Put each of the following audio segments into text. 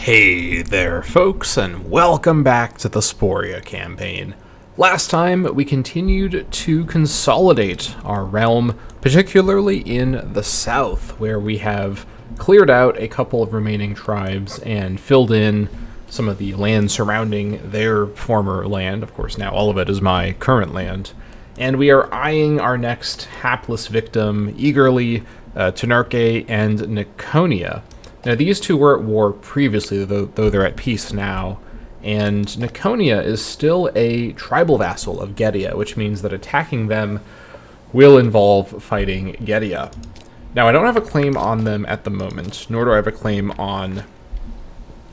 Hey there, folks, and welcome back to the Sporia Campaign. Last time, we continued to consolidate our realm, particularly in the south, where we have cleared out a couple of remaining tribes and filled in some of the land surrounding their former land. Of course, now all of it is my current land. And we are eyeing our next hapless victim eagerly, Tenarke and Niconia. Now, these two were at war previously, though they're at peace now, and Niconia is still a tribal vassal of Gedia, which means that attacking them will involve fighting Gedia. Now, I don't have a claim on them at the moment, nor do I have a claim on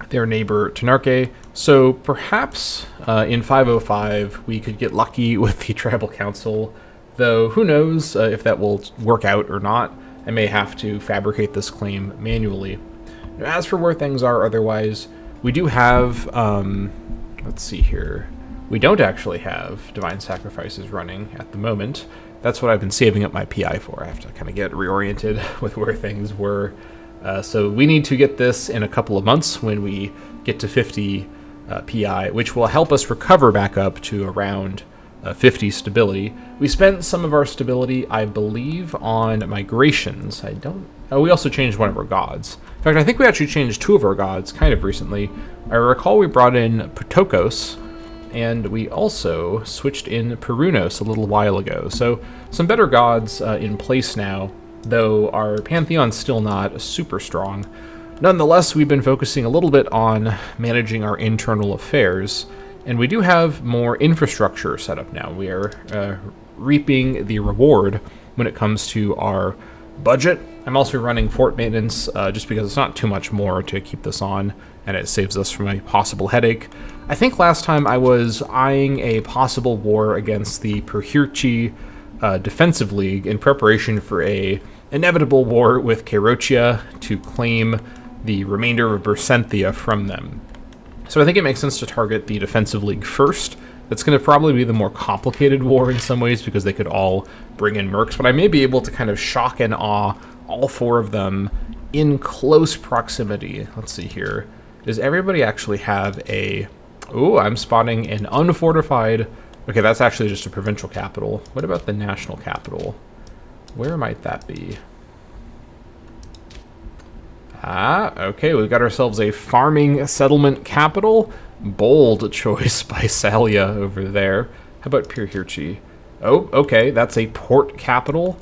their neighbor Tenarke, so perhaps in 505 we could get lucky with the tribal council, though who knows if that will work out or not. I may have to fabricate this claim manually. As for where things are otherwise, we do have, let's see here, we don't actually have Divine Sacrifices running at the moment. That's what I've been saving up my PI for. I have to kind of get reoriented with where things were. So we need to get this in a couple of months when we get to 50 PI, which will help us recover back up to around 50 stability. We spent some of our stability, I believe, on migrations. We also changed one of our gods. In fact, I think we actually changed two of our gods kind of recently. I recall we brought in Potokos, and we also switched in Perunos a little while ago. So some better gods in place now, though our Pantheon's still not super strong. Nonetheless, we've been focusing a little bit on managing our internal affairs, and we do have more infrastructure set up now. We are reaping the reward when it comes to our budget. I'm also running fort maintenance just because it's not too much more to keep this on, and it saves us from a possible headache. I think last time I was eyeing a possible war against the Perhirchi Defensive League in preparation for a inevitable war with Kerochia to claim the remainder of Bersenthia from them. So I think it makes sense to target the Defensive League first. That's going to probably be the more complicated war in some ways because they could all bring in mercs, but I may be able to kind of shock and awe all four of them in close proximity. Let's see here. Does everybody actually have a... Ooh, I'm spotting an unfortified... Okay, that's actually just a provincial capital. What about the national capital? Where might that be? Okay, we've got ourselves a farming settlement capital. Bold choice by Salia over there. How about Pirhirchi? Oh, okay, that's a port capital.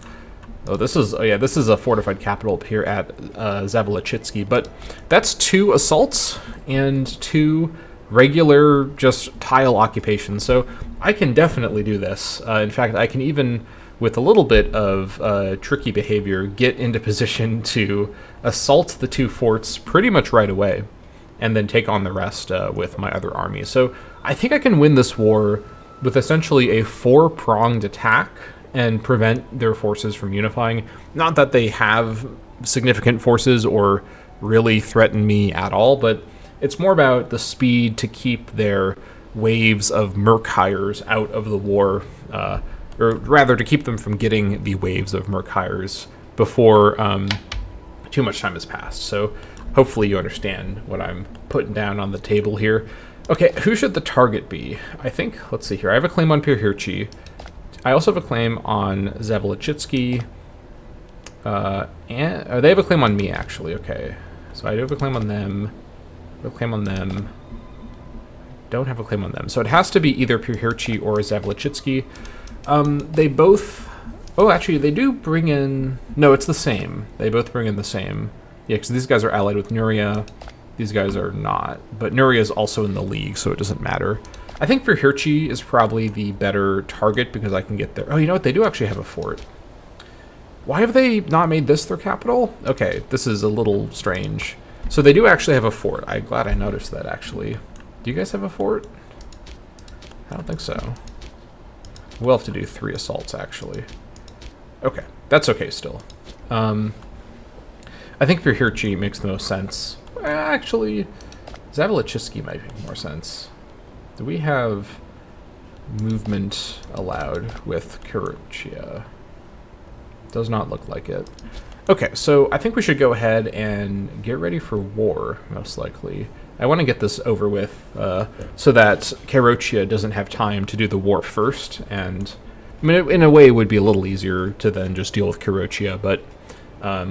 Oh, this is a fortified capital up here at Zavalachitsky, but that's 2 assaults and 2 regular just tile occupations, so I can definitely do this. In fact, I can even, with a little bit of tricky behavior, get into position to assault the 2 forts pretty much right away, and then take on the rest with my other army. So I think I can win this war with essentially a 4-pronged attack and prevent their forces from unifying. Not that they have significant forces or really threaten me at all, but it's more about the speed to keep their waves of merc hires out of the war, or rather to keep them from getting the waves of merc hires before too much time has passed. So hopefully you understand what I'm putting down on the table here. Okay, who should the target be? I think, let's see here, I have a claim on Pirhirchi. I also have a claim on Zavalachitsky. And they have a claim on me, actually. Okay, so I do have a claim on them. I have a claim on them. Don't have a claim on them. So it has to be either Pirhirchi or Zavalachitsky. They both... Oh, actually, they do bring in... No, it's the same. They both bring in the same. Yeah, because these guys are allied with Nuria. These guys are not. But Nuria is also in the league, so it doesn't matter. I think Pirhirchi is probably the better target because I can get there. Oh, you know what? They do actually have a fort. Why have they not made this their capital? Okay, this is a little strange. So they do actually have a fort. I'm glad I noticed that, actually. Do you guys have a fort? I don't think so. We'll have to do 3 assaults, actually. Okay, that's okay still. I think Pirhirchi makes the most sense. Actually, Zavalachitsky might make more sense. Do we have movement allowed with Kerochia? Does not look like it. Okay, so I think we should go ahead and get ready for war, most likely. I want to get this over with so that Karochia doesn't have time to do the war first, and I mean, in a way, it would be a little easier to then just deal with Karochia, but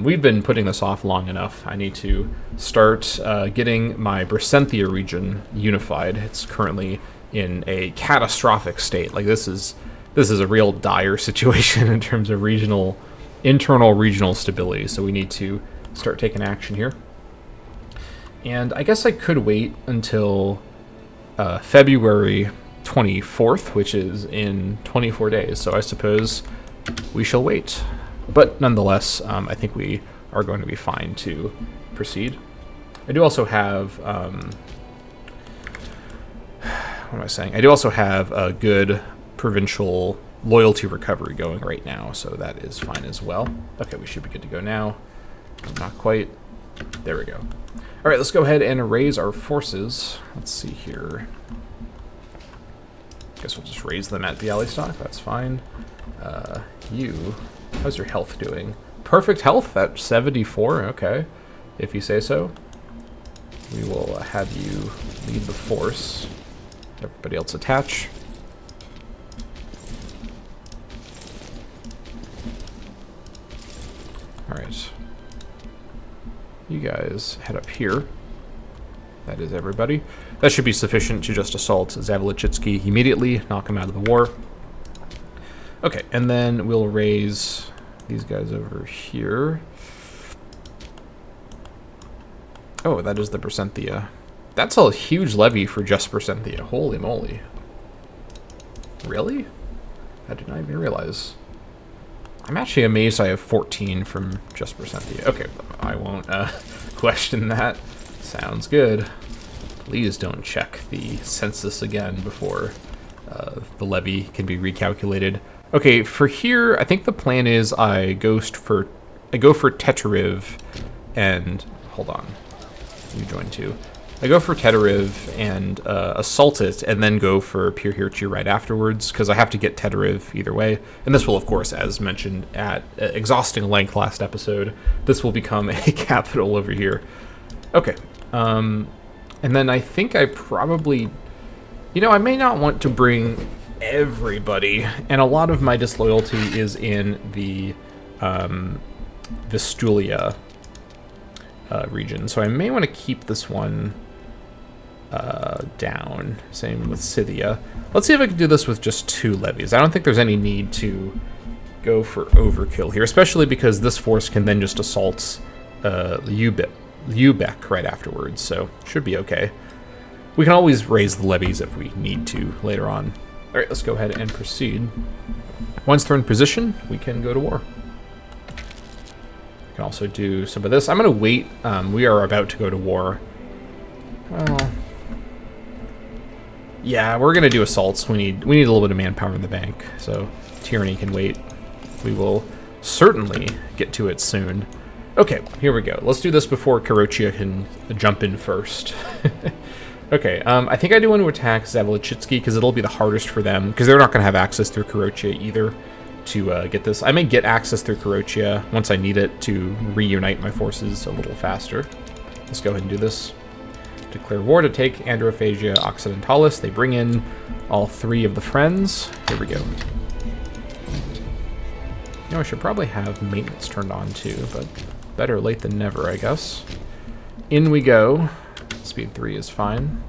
we've been putting this off long enough. I need to start getting my Brisenthia region unified. It's currently in a catastrophic state. Like, this is a real dire situation in terms of internal regional stability, so we need to start taking action here. And I guess I could wait until February 24th, which is in 24 days, so I suppose we shall wait. But nonetheless, I think we are going to be fine to proceed. I do also have... what am I saying? I do also have a good provincial loyalty recovery going right now, so that is fine as well. Okay, we should be good to go now. Not quite. There we go. All right, let's go ahead and raise our forces. Let's see here. Guess we'll just raise them at Bialystok. That's fine. How's your health doing? Perfect health at 74. Okay, if you say so. We will have you lead the force. Everybody else attach. All right. You guys head up here. That is everybody. That should be sufficient to just assault Zavolichitsky immediately, knock him out of the war. Okay, and then we'll raise these guys over here. Oh, that is the Brisenthia. That's a huge levy for just Brisenthia. Holy moly. Really? I did not even realize. I'm actually amazed I have 14 from just Brisenthia. Okay, I won't question that. Sounds good. Please don't check the census again before the levy can be recalculated. Okay, for here, I think the plan is I go for Teteriv and... Hold on. You join too. I go for Teteriv and assault it, and then go for Pirhirchi right afterwards, because I have to get Teteriv either way. And this will, of course, as mentioned at exhausting length last episode, this will become a capital over here. Okay. And then I think I probably... You know, I may not want to bring everybody, and a lot of my disloyalty is in the Vistulia region, so I may want to keep this one down. Same with Scythia. Let's see if I can do this with just 2 levies. I don't think there's any need to go for overkill here, especially because this force can then just assault Lübeck right afterwards, so should be okay. We can always raise the levies if we need to later on. All right, let's go ahead and proceed. Once they're in position, we can go to war. We can also do some of this. I'm going to wait. We are about to go to war. Well, yeah, we're going to do assaults. We need a little bit of manpower in the bank, so tyranny can wait. We will certainly get to it soon. Okay, here we go. Let's do this before Karochia can jump in first. Okay, I think I do want to attack Zavolichitsky because it'll be the hardest for them, because they're not going to have access through Karochia either to get this. I may get access through Karochia once I need it to reunite my forces a little faster. Let's go ahead and do this. Declare war to take Androphagia Occidentalis. They bring in all 3 of the friends. Here we go. You know, I should probably have maintenance turned on too, but better late than never, I guess. In we go. Speed 3 is fine.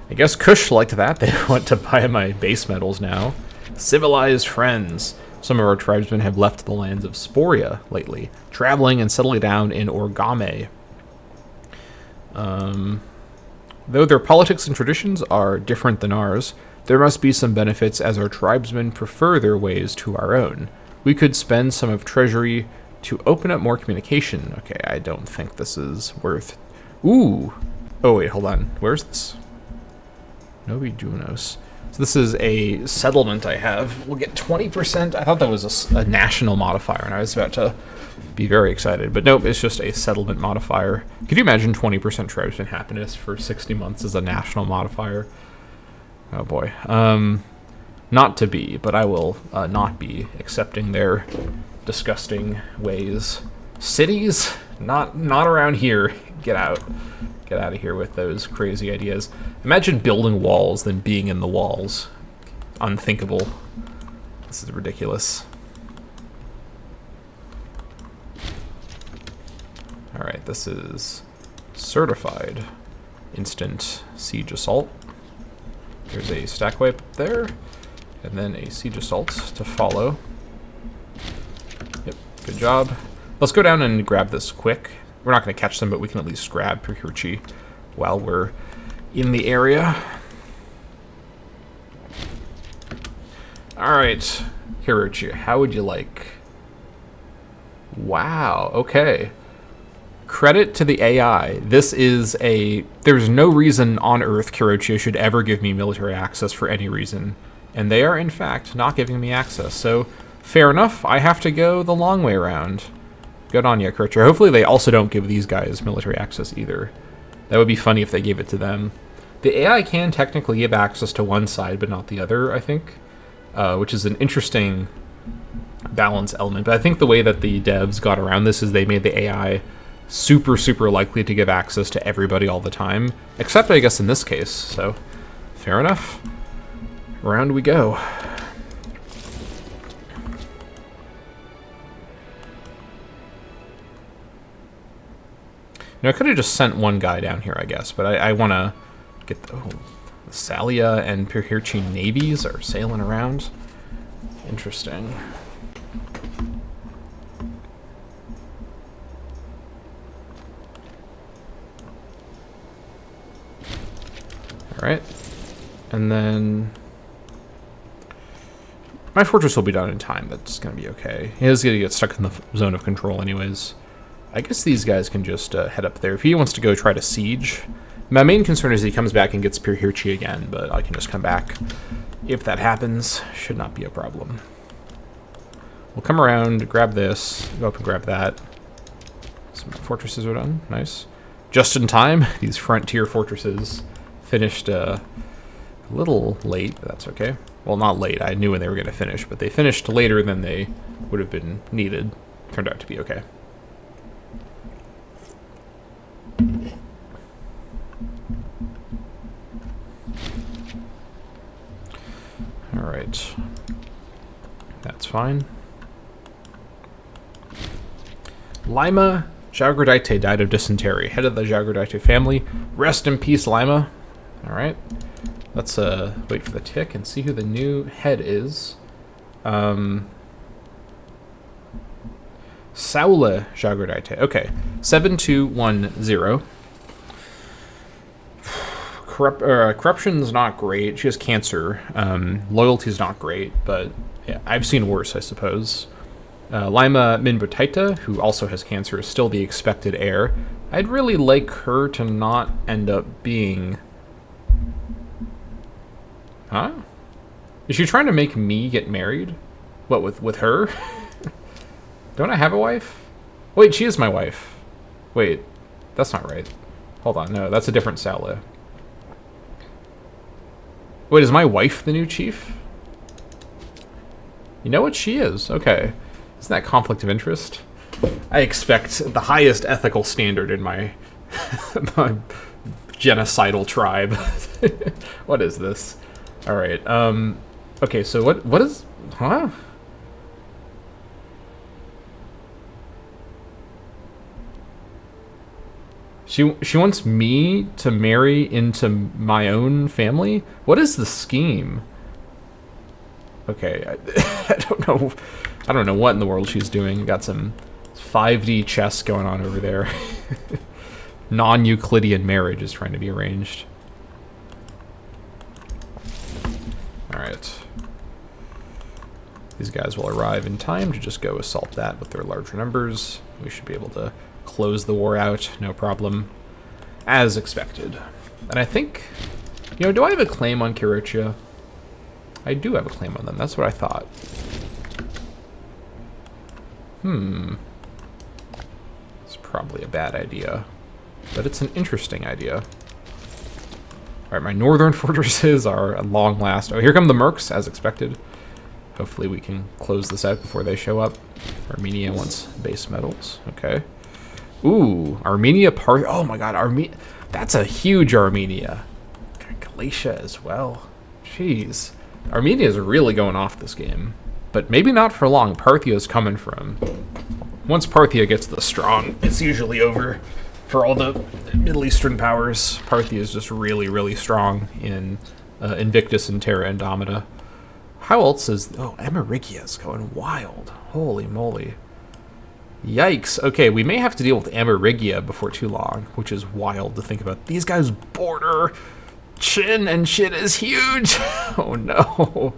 I guess Kush liked that. They want to buy my base metals now. Civilized friends. Some of our tribesmen have left the lands of Sporia lately, traveling and settling down in Orgame. Though their politics and traditions are different than ours, there must be some benefits as our tribesmen prefer their ways to our own. We could spend some of treasury to open up more communication. Okay, I don't think this is worth... Ooh! Oh, wait, hold on. Where's this? Novi Junos. So this is a settlement I have. We'll get 20%. I thought that was a national modifier, and I was about to be very excited. But nope, it's just a settlement modifier. Could you imagine 20% tribesman happiness for 60 months as a national modifier? Oh, boy. not to be, but I will not be accepting their disgusting ways. Cities? Not around here. Get out. Get out of here with those crazy ideas. Imagine building walls, then being in the walls. Unthinkable. This is ridiculous. Alright, this is certified instant siege assault. There's a stack wipe there, and then a siege assault to follow. Yep, good job. Let's go down and grab this quick. We're not going to catch them, but we can at least grab Purhirchi while we're in the area. Alright, Purhirchi, how would you like? Wow, okay. Credit to the AI. This is there's no reason on Earth Purhirchi should ever give me military access for any reason. And they are, in fact, not giving me access. So, fair enough, I have to go the long way around. Good on you, Purhirchi. Hopefully they also don't give these guys military access either. That would be funny if they gave it to them. The AI can technically give access to one side, but not the other, I think. Which is an interesting balance element. But I think the way that the devs got around this is they made the AI super likely to give access to everybody all the time, except I guess in this case, so fair enough. Around we go. Now I could have just sent one guy down here, I guess, but I want to get the Salia and Purhirchi navies are sailing around. Interesting. Alright, and then my fortress will be done in time. That's going to be okay. He is going to get stuck in the zone of control anyways. I guess these guys can just head up there. If he wants to go try to siege, my main concern is he comes back and gets Purhirchi again, but I can just come back. If that happens, should not be a problem. We'll come around, grab this, go up and grab that. Some fortresses are done. Nice. Just in time. These frontier fortresses finished a little late, but that's okay. Well, not late. I knew when they were going to finish, but they finished later than they would have been needed. Turned out to be okay. All right. That's fine. Lima Jaugurdaite died of dysentery. Head of the Jaugurdaite family. Rest in peace, Lima. All right. Let's wait for the tick and see who the new head is. Saula Jaugurdaite. Okay. 7210. Corruption's not great. She has cancer. Loyalty's not great, but yeah, I've seen worse, I suppose. Lima Minbutaita, who also has cancer, is still the expected heir. I'd really like her to not end up being... Huh? Is she trying to make me get married? What, with her? Don't I have a wife? Wait, she is my wife. Wait, that's not right. Hold on, no, that's a different Saula. Wait, is my wife the new chief? You know what? She is. Okay. Isn't that conflict of interest? I expect the highest ethical standard in my, my genocidal tribe. What is this? All right. Okay, so what is... Huh? She wants me to marry into my own family? What is the scheme? Okay, I don't know. I don't know what in the world she's doing. Got some 5D chess going on over there. Non-Euclidean marriage is trying to be arranged. Alright. These guys will arrive in time to just go assault that with their larger numbers. We should be able to close the war out, no problem. As expected. And I think... You know, do I have a claim on Purhirchi? I do have a claim on them. That's what I thought. It's probably a bad idea. But it's an interesting idea. All right, my northern fortresses are at long last. Oh, here come the mercs, as expected. Hopefully we can close this out before they show up. Armenia wants base metals. Okay. Ooh, Armenia part. Oh my god, that's a huge Armenia. Galatia as well. Jeez. Armenia is really going off this game. But maybe not for long. Parthia's coming for him. Once Parthia gets the strong, it's usually over for all the Middle Eastern powers. Parthia is just really, really strong in Invictus and Terra Indomita. How else is... Oh, Emerigia is going wild. Holy moly. Yikes. Okay, we may have to deal with Emerigia before too long, which is wild to think about. These guys border Chin, and Chin is huge. Oh no.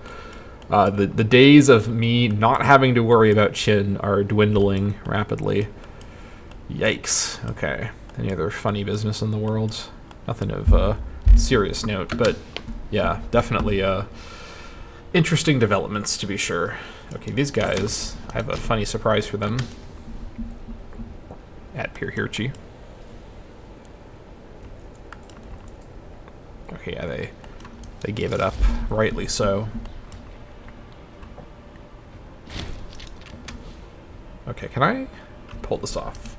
The days of me not having to worry about Chin are dwindling rapidly. Yikes. Okay. Any other funny business in the world? Nothing of serious note, but yeah, definitely interesting developments to be sure. Okay, these guys, I have a funny surprise for them. At Pirhirchi. Okay, yeah, they gave it up, rightly so. Okay, can I pull this off?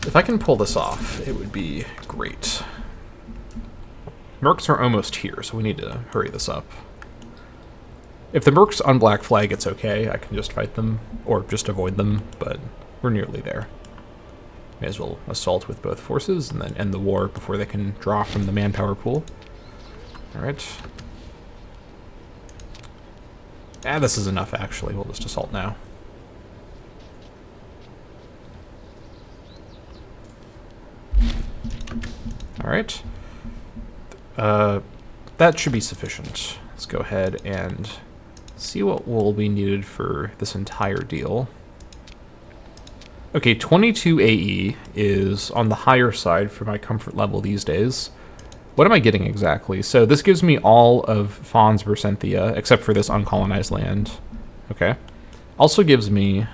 If I can pull this off, it would be great. Mercs are almost here, so we need to hurry this up. If the Mercs on Black Flag, it's okay. I can just fight them, or just avoid them, but we're nearly there. May as well assault with both forces and then end the war before they can draw from the manpower pool. Alright. This is enough, actually. We'll just assault now. Alright. That should be sufficient. Let's go ahead and see what will be needed for this entire deal. Okay, 22 AE is on the higher side for my comfort level these days. What am I getting exactly? So this gives me all of Fons Bersenthia, except for this uncolonized land. Okay. Also gives me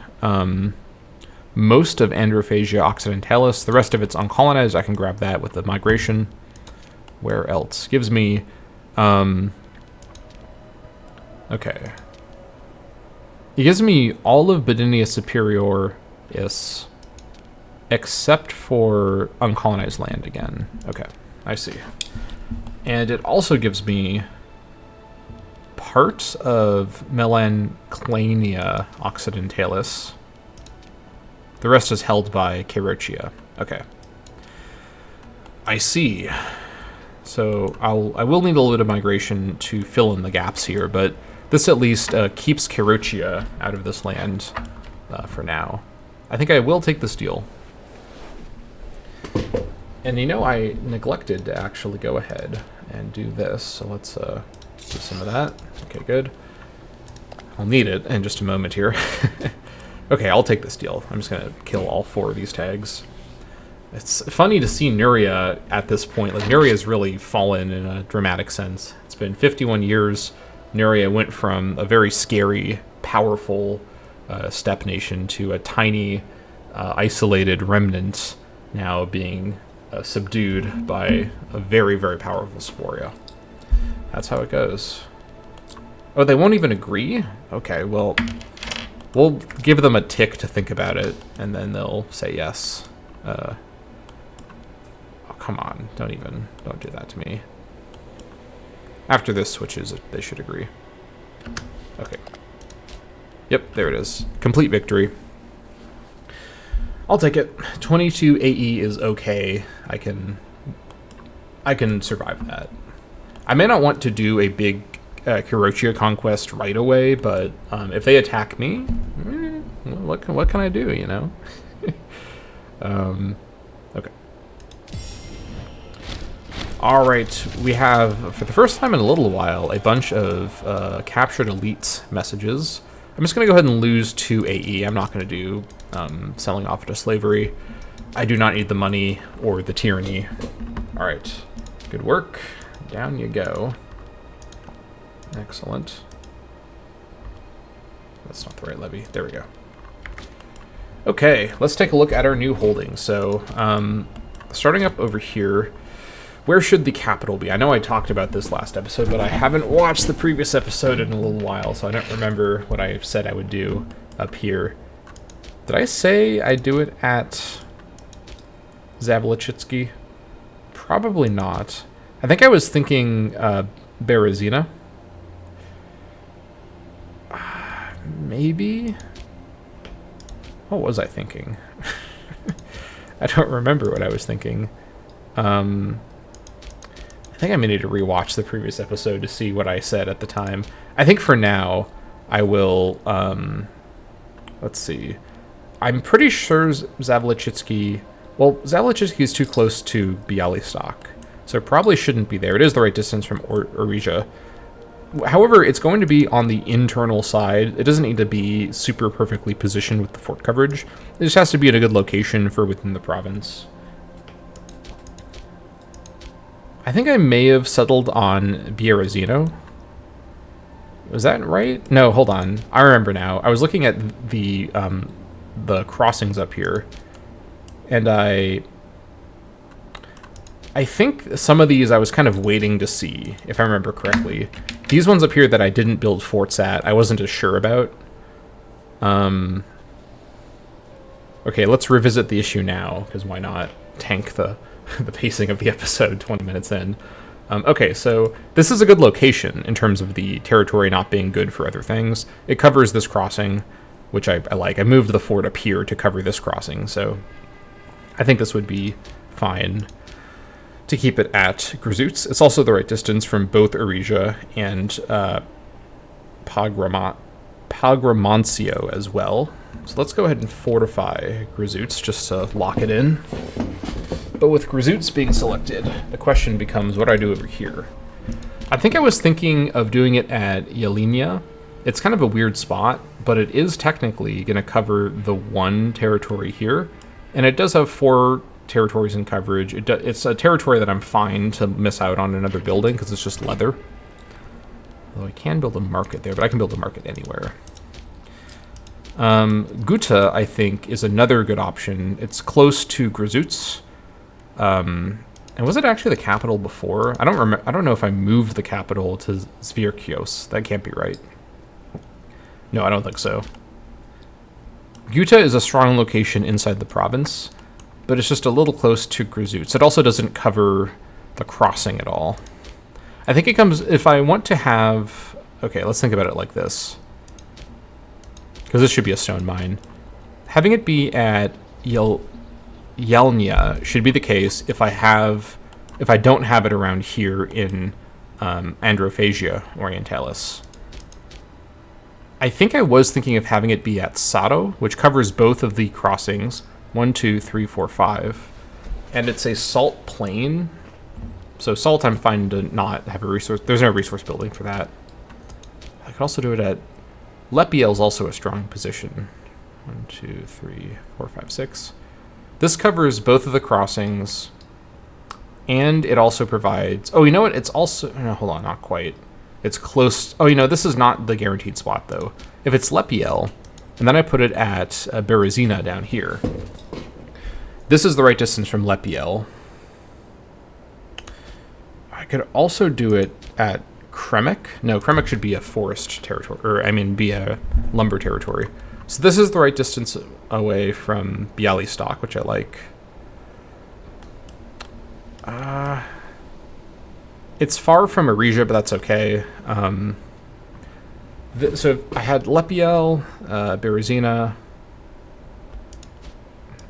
most of Androphagia Occidentalis. The rest of it's uncolonized. I can grab that with the migration. Where else? Gives me... okay. It gives me all of Bodinia Superior... Yes. Except for uncolonized land again. Okay, I see. And it also gives me parts of Melanclania Occidentalis. The rest is held by Kerochia. Okay. I see. So I will need a little bit of migration to fill in the gaps here, but this at least keeps Kerochia out of this land for now. I think I will take this deal. And you know, I neglected to actually go ahead and do this, so let's do some of that. Okay, good. I'll need it in just a moment here. Okay, I'll take this deal. I'm just gonna kill all 4 of these tags. It's funny to see Nuria at this point. Like, Nuria's really fallen in a dramatic sense. It's been 51 years. Nuria went from a very scary, powerful steppe nation to a tiny, isolated remnant now being subdued by a very, very powerful Sporia. That's how it goes. Oh, they won't even agree? Okay, well, we'll give them a tick to think about it, and then they'll say yes. Oh, come on. Don't do that to me. After this switches, they should agree. Okay. Yep, there it is. Complete victory. I'll take it. 22 AE is okay. I can survive that. I may not want to do a big Kerochia conquest right away, but if they attack me, what can I do, you know? Okay. All right, we have, for the first time in a little while, a bunch of captured elites messages. I'm just going to go ahead and lose 2 AE. I'm not going to do selling off to slavery. I do not need the money or the tyranny. All right, good work. Down you go. Excellent. That's not the right levy. There we go. Okay, let's take a look at our new holdings. So, starting up over here, Where should the capital be? I know I talked about this last episode, but I haven't watched the previous episode in a little while, so I don't remember what I said I would do up here. Did I say I'd do it at Zavolichitsky? Probably not. I think I was thinking Berezina. Maybe? What was I thinking? I don't remember what I was thinking. I think I may need to rewatch the previous episode to see what I said at the time. I think for now, I will... let's see. I'm pretty sure Zavolichitsky... Well, Zavolichitsky is too close to Bialystok, so it probably shouldn't be there. It is the right distance from Orija. However, it's going to be on the internal side. It doesn't need to be super perfectly positioned with the fort coverage. It just has to be in a good location for within the province. I think I may have settled on Bierezino. Was that right? No, hold on. I remember now. I was looking at the crossings up here, and I think some of these I was kind of waiting to see, if I remember correctly. These ones up here that I didn't build forts at, I wasn't as sure about. Okay, let's revisit the issue now, because why not tank the pacing of the episode 20 minutes in. Okay, so this is a good location in terms of the territory not being good for other things. It covers this crossing, which I like. I moved the fort up here to cover this crossing, so I think this would be fine to keep it at Grzuts. It's also the right distance from both Orija and Pagramancio as well. So let's go ahead and fortify Grzuts just to lock it in. But with Grzuts being selected, the question becomes, what do I do over here? I think I was thinking of doing it at Yelinia. It's kind of a weird spot, but it is technically going to cover the one territory here. And it does have 4 territories in coverage. It's a territory that I'm fine to miss out on another building because it's just leather. Although I can build a market there, but I can build a market anywhere. Guta, I think, is another good option. It's close to Grzuts. And was it actually the capital before? I don't remember. I don't know if I moved the capital to Zvirkios. That can't be right. No, I don't think so. Guta is a strong location inside the province, but it's just a little close to Grzuts. It also doesn't cover the crossing at all. I think it comes, if I want to have, okay, let's think about it like this, because this should be a stone mine. Having it be at Yelnya should be the case if I don't have it around here in Androphagia Orientalis. I think I was thinking of having it be at Sado, which covers both of the crossings, 1, 2, 3, 4, 5, and it's a salt plain. So salt, I'm fine to not have a resource. There's no resource building for that. I could also do it at Lepiel is also a strong position. 1, 2, 3, 4, 5, 6. This covers both of the crossings, and it also provides... Oh, you know what? It's also... No, hold on, not quite. It's close... Oh, you know, this is not the guaranteed spot, though. If it's Lepiel, and then I put it at Berezina down here, this is the right distance from Lepiel. I could also do it at Kremek. No, Kremek should be a forest territory, or I mean, be a lumber territory. So this is the right distance away from Bialystok, which I like. It's far from Orija, but that's okay. So I had Lepiel, Berezina.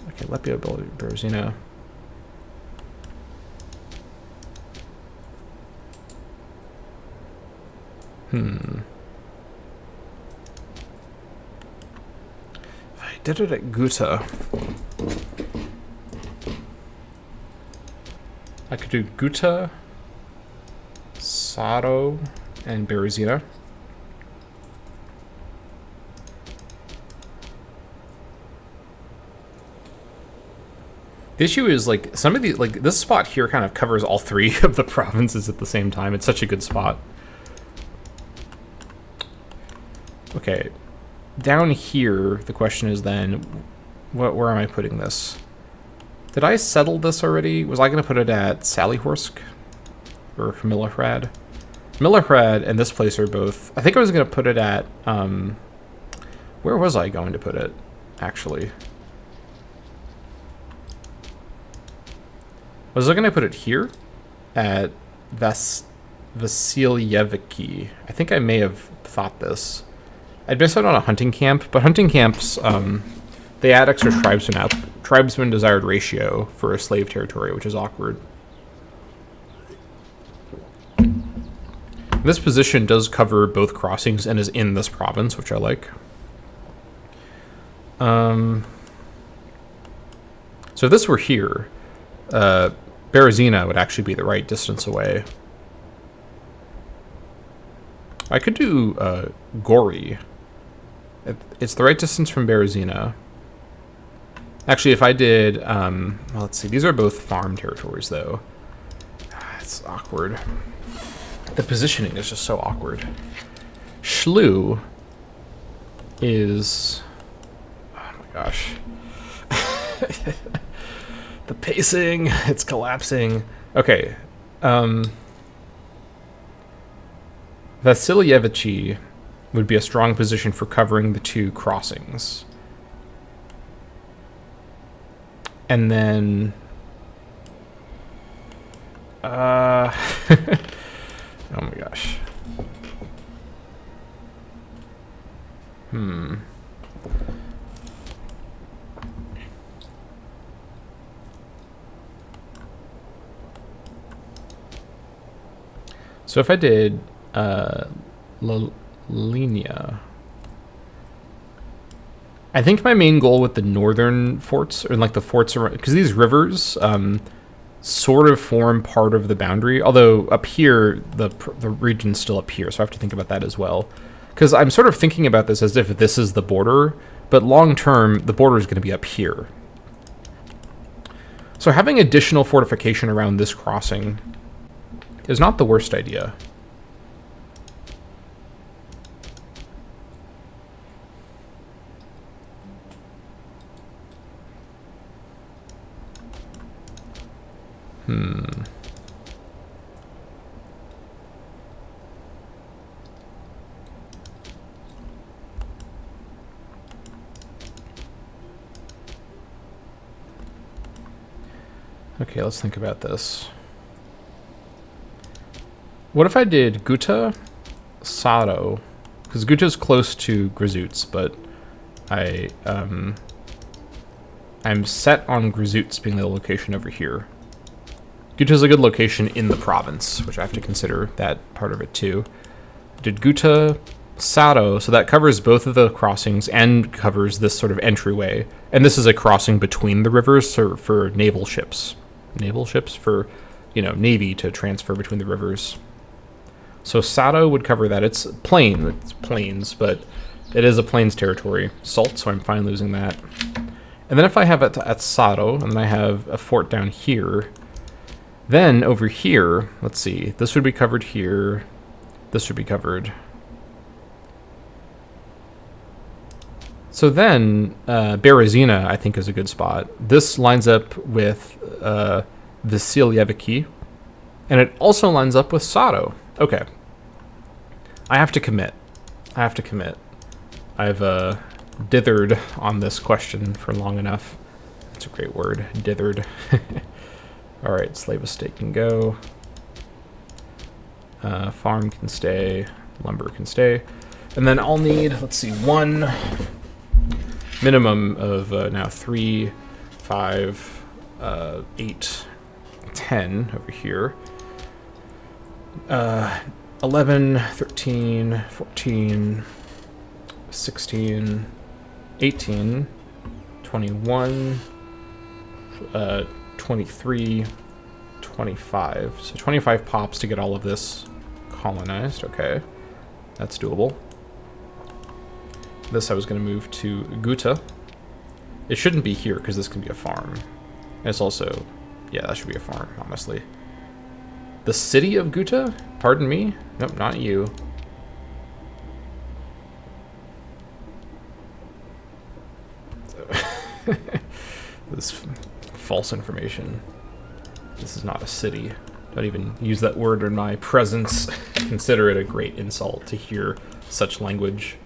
Okay, Lepiel, Berezina. If I did it at Guta, I could do Guta, Sado, and Berezina. The issue is, like, some of the, like, this spot here kind of covers all 3 of the provinces at the same time. It's such a good spot. Okay, down here, the question is then, where am I putting this? Did I settle this already? Was I going to put it at Sallyhorsk or Millerhrad? Millerhrad and this place are both... I think I was going to put it at... where was I going to put it, actually? Was I going to put it here? At Vasilyeviki. I think I may have thought this. I'd missed out on a hunting camp, but hunting camps, they add extra tribesman desired ratio for a slave territory, which is awkward. This position does cover both crossings and is in this province, which I like. So if this were here, Berezina would actually be the right distance away. I could do Gori. It's the right distance from Berezina. Actually, if I did... well, let's see. These are both farm territories, though. It's awkward. The positioning is just so awkward. Shlu is... Oh my gosh. The pacing, it's collapsing. Okay. Vasilyevichi would be a strong position for covering the two crossings. And then... oh my gosh. So if I did Linia, I think my main goal with the northern forts, or like the forts around, because these rivers sort of form part of the boundary, although up here, the region's still up here, so I have to think about that as well. Because I'm sort of thinking about this as if this is the border, but long term, the border is going to be up here. So having additional fortification around this crossing is not the worst idea. Okay, let's think about this. What if I did Guta, Sado? Because Guta's close to Grizuts, but I'm set on Grizuts being the location over here. Guta's a good location in the province, which I have to consider that part of it too. Did Guta, Sado, so that covers both of the crossings and covers this sort of entryway. And this is a crossing between the rivers for naval ships. Naval ships for, Navy to transfer between the rivers. So Sado would cover that. It's plains, but it is a plains territory. Salt, so I'm fine losing that. And then if I have it at Sado, and then I have a fort down here, then over here, let's see, this would be covered here. This would be covered. So then, Berezina, I think, is a good spot. This lines up with Vasilyeviki, and it also lines up with Sado. Okay. I have to commit. I've dithered on this question for long enough. That's a great word, dithered. All right, slave estate can go. Farm can stay. Lumber can stay. And then I'll need, let's see, one minimum of now 3, 5, 8, 10 over here. 11, 13, 14, 16, 18, 21, 23, 25. So 25 pops to get all of this colonized. Okay, that's doable. This I was going to move to Guta. It shouldn't be here because this can be a farm. And it's also, yeah, that should be a farm, honestly. The city of Guta? Pardon me? Nope, not you. So this false information. This is not a city. Don't even use that word in my presence. Consider it a great insult to hear such language.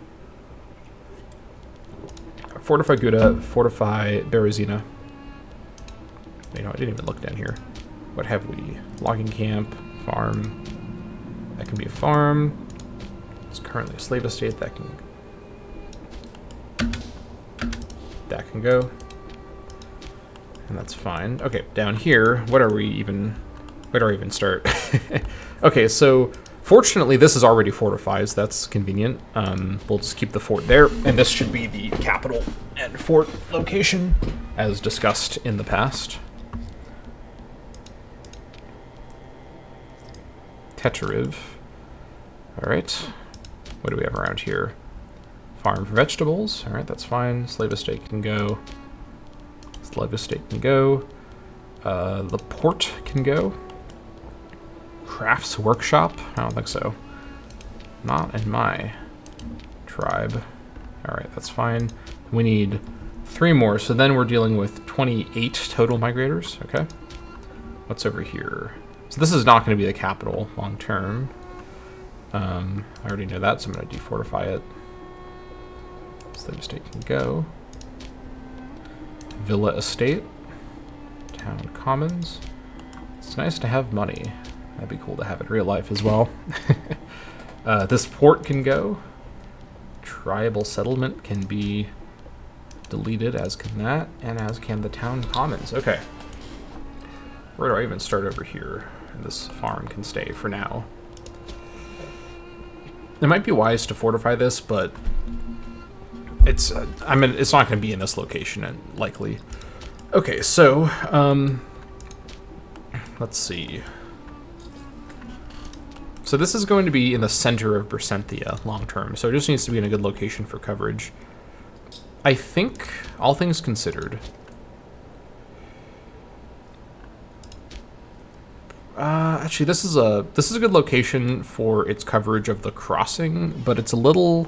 Fortify Gouda, fortify Berezina. You know, I didn't even look down here. What have we? Logging camp, farm. That can be a farm. It's currently a slave estate. That can go. And that's fine. Okay, down here, where do I even start? Okay, so fortunately this is already fortified, so that's convenient. We'll just keep the fort there, and this should be the capital and fort location, as discussed in the past. Tetariv. Alright. What do we have around here? Farm for vegetables. Alright, that's fine. Slave estate can go. Slave estate can go. The port can go. Crafts workshop? I don't think so. Not in my tribe. Alright, that's fine. We need 3 more, so then we're dealing with 28 total migrators. Okay. What's over here? So this is not going to be the capital long term. I already know that, so I'm going to defortify it. Slave estate can go. Villa estate. Town commons. It's nice to have money. That'd be cool to have in real life as well. This port can go. Tribal settlement can be deleted, as can that, and as can the town commons. Okay. Where do I even start over here? This farm can stay for now. It might be wise to fortify this, but it's I mean, it's not going to be in this location, and likely. Okay, so let's see. So this is going to be in the center of Bersenthia long term, so it just needs to be in a good location for coverage. I think, all things considered, actually this is a good location for its coverage of the crossing, but it's a little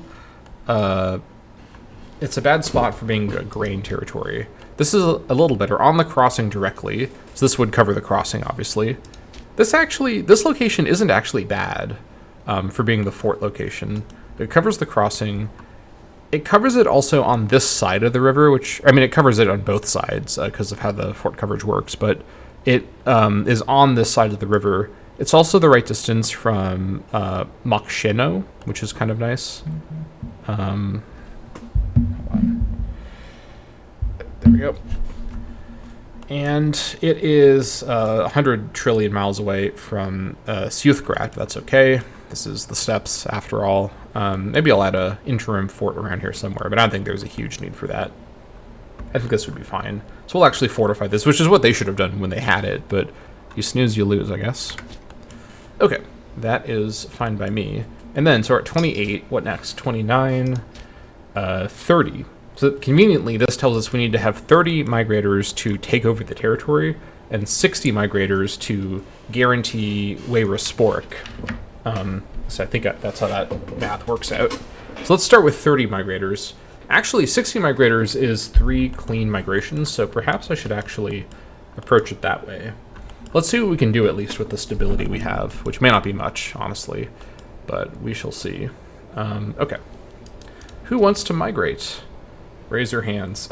it's a bad spot for being a grain territory. This is a little better on the crossing directly, so this would cover the crossing obviously. This location isn't actually bad for being the fort location. It covers the crossing. It covers it also on this side of the river, which, I mean, it covers it on both sides because of how the fort coverage works, but it is on this side of the river. It's also the right distance from Maksheno, which is kind of nice. Hold on. There we go. And it is 100 trillion miles away from Sjuthgrad. That's okay. This is the steppes, after all. Maybe I'll add an interim fort around here somewhere, but I don't think there's a huge need for that. I think this would be fine. So we'll actually fortify this, which is what they should have done when they had it, but you snooze, you lose, I guess. Okay, that is fine by me. And then, so we're at 28. What next? 29, 30. So conveniently, this tells us we need to have 30 migrators to take over the territory and 60 migrators to guarantee Weyra so I think that's how that math works out. So let's start with 30 migrators. Actually, 60 migrators is 3 clean migrations, so perhaps I should actually approach it that way. Let's see what we can do, at least with the stability we have, which may not be much, honestly, but we shall see. Okay. Who wants to migrate? Raise your hands.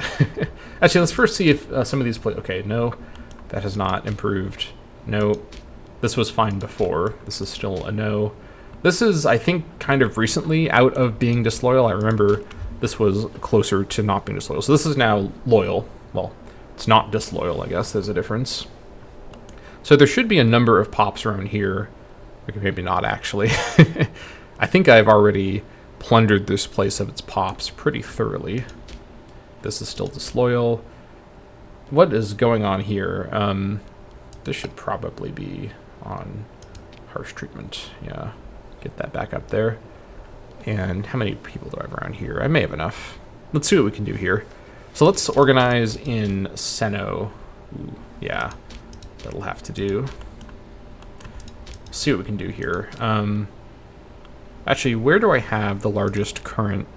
Actually, let's first see if some of these okay, no, that has not improved. No, this was fine before. This is still a no. This is, I think, kind of recently out of being disloyal. I remember this was closer to not being disloyal. So this is now loyal. Well, it's not disloyal, I guess. There's a difference. So there should be a number of pops around here. Okay, maybe not, actually. I think I've already plundered this place of its pops pretty thoroughly. This is still disloyal. What is going on here? This should probably be on harsh treatment. Yeah, get that back up there. And how many people do I have around here? I may have enough. Let's see what we can do here. So let's organize in Seno. Ooh, yeah, that'll have to do. See what we can do here. Actually, where do I have the largest current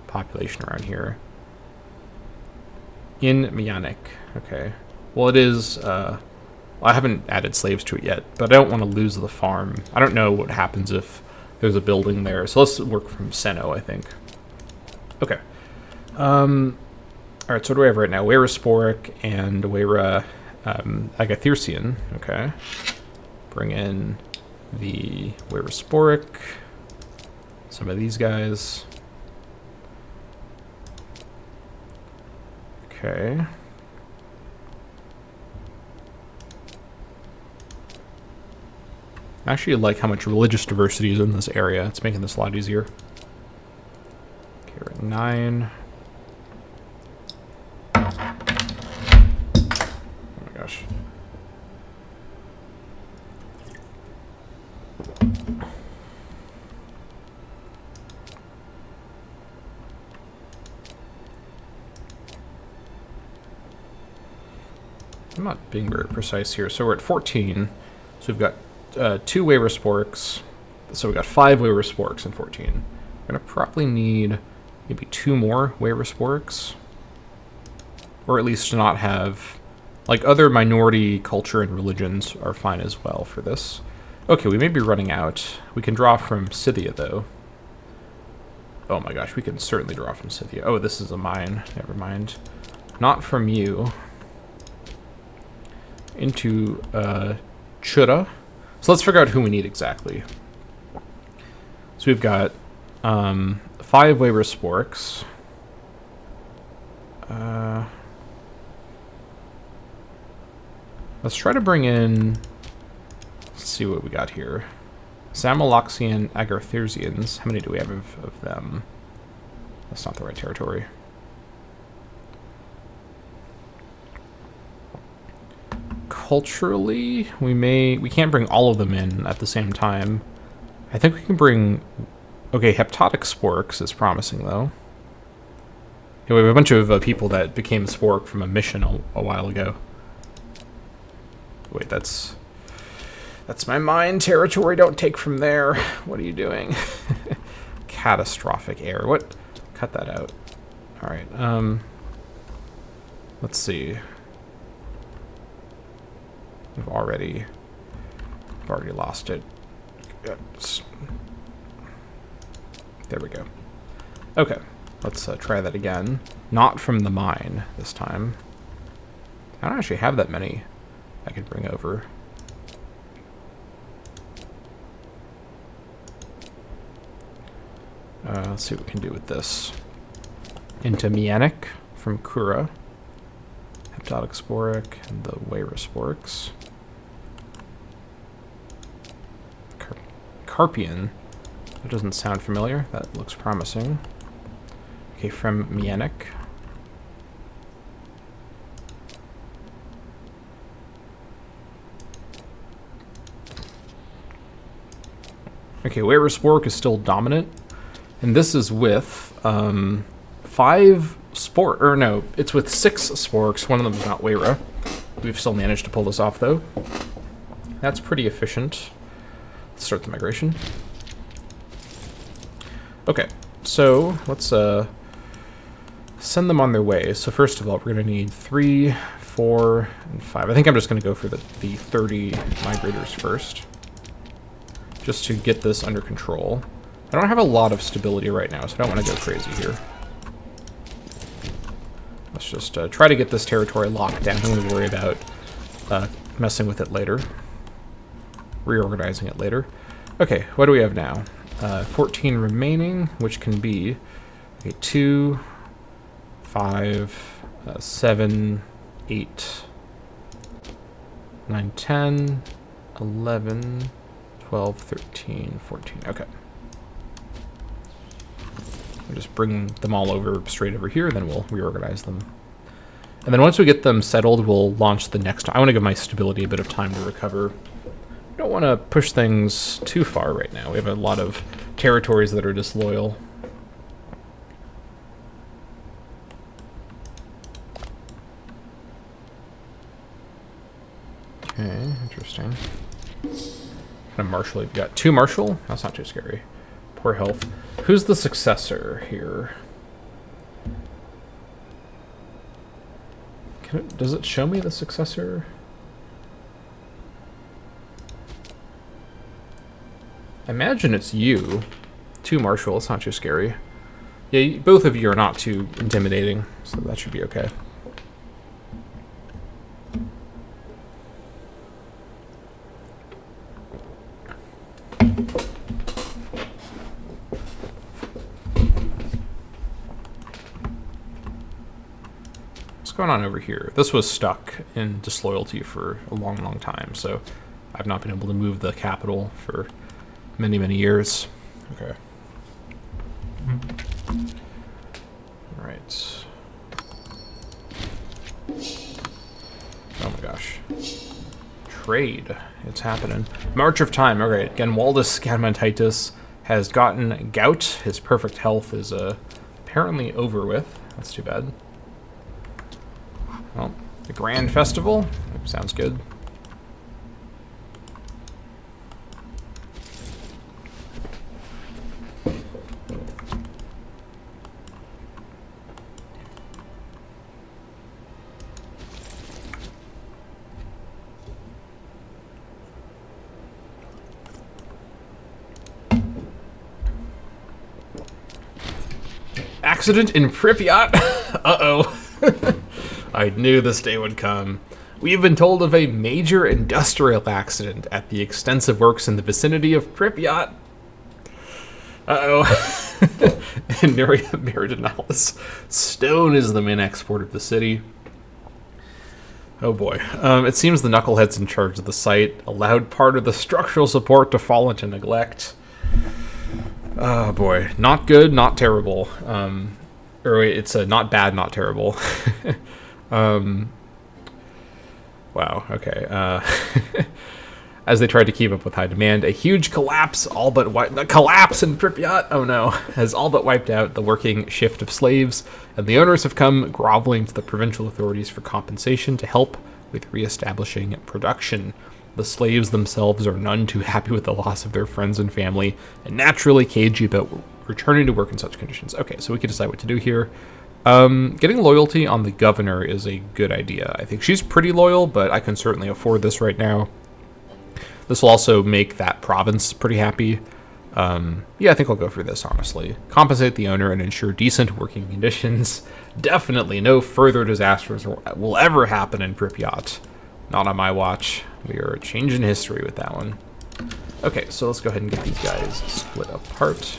population around here? In Mianik. Okay. Well, it is, I haven't added slaves to it yet, but I don't want to lose the farm. I don't know what happens if there's a building there. So let's work from Seno, I think. Okay. Alright, so what do we have right now? Weira Sporic and Weira Agathyrsian. Okay. Bring in the Weira Sporic. Some of these guys. Okay. I actually like how much religious diversity is in this area. It's making this a lot easier. Okay, we're at 9. Oh my gosh. I'm not being very precise here. So we're at 14. So we've got 2 Weira Sporks. So we've got 5 Weira Sporks in 14. We're going to probably need maybe 2 more Weira Sporks. Or at least to not have... Like, other minority culture and religions are fine as well for this. Okay, we may be running out. We can draw from Scythia, though. Oh my gosh, we can certainly draw from Scythia. Oh, this is a mine. Never mind. Not from you. Into Chura. So let's figure out who we need exactly. So we've got 5 Weira Sporks. Let's try to bring in... Let's see what we got here. Samoloxian Agarthirsians. How many do we have of them? That's not the right territory. Culturally, we can't bring all of them in at the same time. I think we can bring... Okay, Heptotic Sporks is promising, though. Yeah, we have a bunch of people that became Spork from a mission a while ago. Wait, that's my mine territory. Don't take from there. What are you doing? Catastrophic error. What? Cut that out. All right. Let's see. I've already lost it. There we go. Okay, let's try that again. Not from the mine this time. I don't actually have that many I could bring over. Let's see what we can do with this. Into Mianic from Kura. Heptotic Sporic and the Weira Sporks. Carpian. That doesn't sound familiar. That looks promising. Okay, from Mianic. Okay, Weira Spork is still dominant. And this is with 5 Sport, or no, it's with 6 Sporks. One of them is not Weira. We've still managed to pull this off, though. That's pretty efficient. Let's start the migration. Okay, so let's send them on their way. So first of all, we're going to need 3, 4, and 5. I think I'm just going to go for the 30 migrators first, just to get this under control. I don't have a lot of stability right now, so I don't want to go crazy here. Let's just try to get this territory locked down, and we'll worry about messing with it later. Reorganizing it later. Okay, what do we have now? 14 remaining, which can be 2, 5, 7, 8, 9, 10, 11, 12, 13, 14. Okay. We'll just bring them all over straight over here, then we'll reorganize them. And then once we get them settled, we'll launch the next. I want to give my stability a bit of time to recover. Don't want to push things too far right now. We have a lot of territories that are disloyal. Okay, interesting. And a marshal. You've got 2 marshal. That's not too scary. Poor health. Who's the successor here? Does it show me the successor? I imagine it's you. 2 Marshal, it's not too scary. Yeah, both of you are not too intimidating, so that should be okay. What's going on over here? This was stuck in disloyalty for a long, long time, so I've not been able to move the capital for many, many years. Okay. All right. Oh my gosh. Trade. It's happening. March of Time. Okay. Genwaldus Scamantitis has gotten gout. His perfect health is apparently over with. That's too bad. Well, the Grand Festival. Sounds good. Accident in Pripyat? Uh-oh. I knew this day would come. We have been told of a major industrial accident at the extensive works in the vicinity of Pripyat. Uh-oh. Meridionalis. Stone is the main export of the city. Oh boy. It seems the knuckleheads in charge of the site allowed part of the structural support to fall into neglect. Oh boy. Not good, not terrible. Or wait, it's not bad, not terrible. Wow, okay. As they tried to keep up with high demand, a huge collapse in Pripyat, oh no, has all but wiped out the working shift of slaves, and the owners have come groveling to the provincial authorities for compensation to help with reestablishing production. The slaves themselves are none too happy with the loss of their friends and family, and naturally cagey about returning to work in such conditions. Okay, so we can decide what to do here. Getting loyalty on the governor is a good idea. I think she's pretty loyal, but I can certainly afford this right now. This will also make that province pretty happy. Yeah, I think I'll go for this, honestly. Compensate the owner and ensure decent working conditions. Definitely no further disasters will ever happen in Pripyat. Not on my watch. We are changing history with that one. Okay, so let's go ahead and get these guys split apart.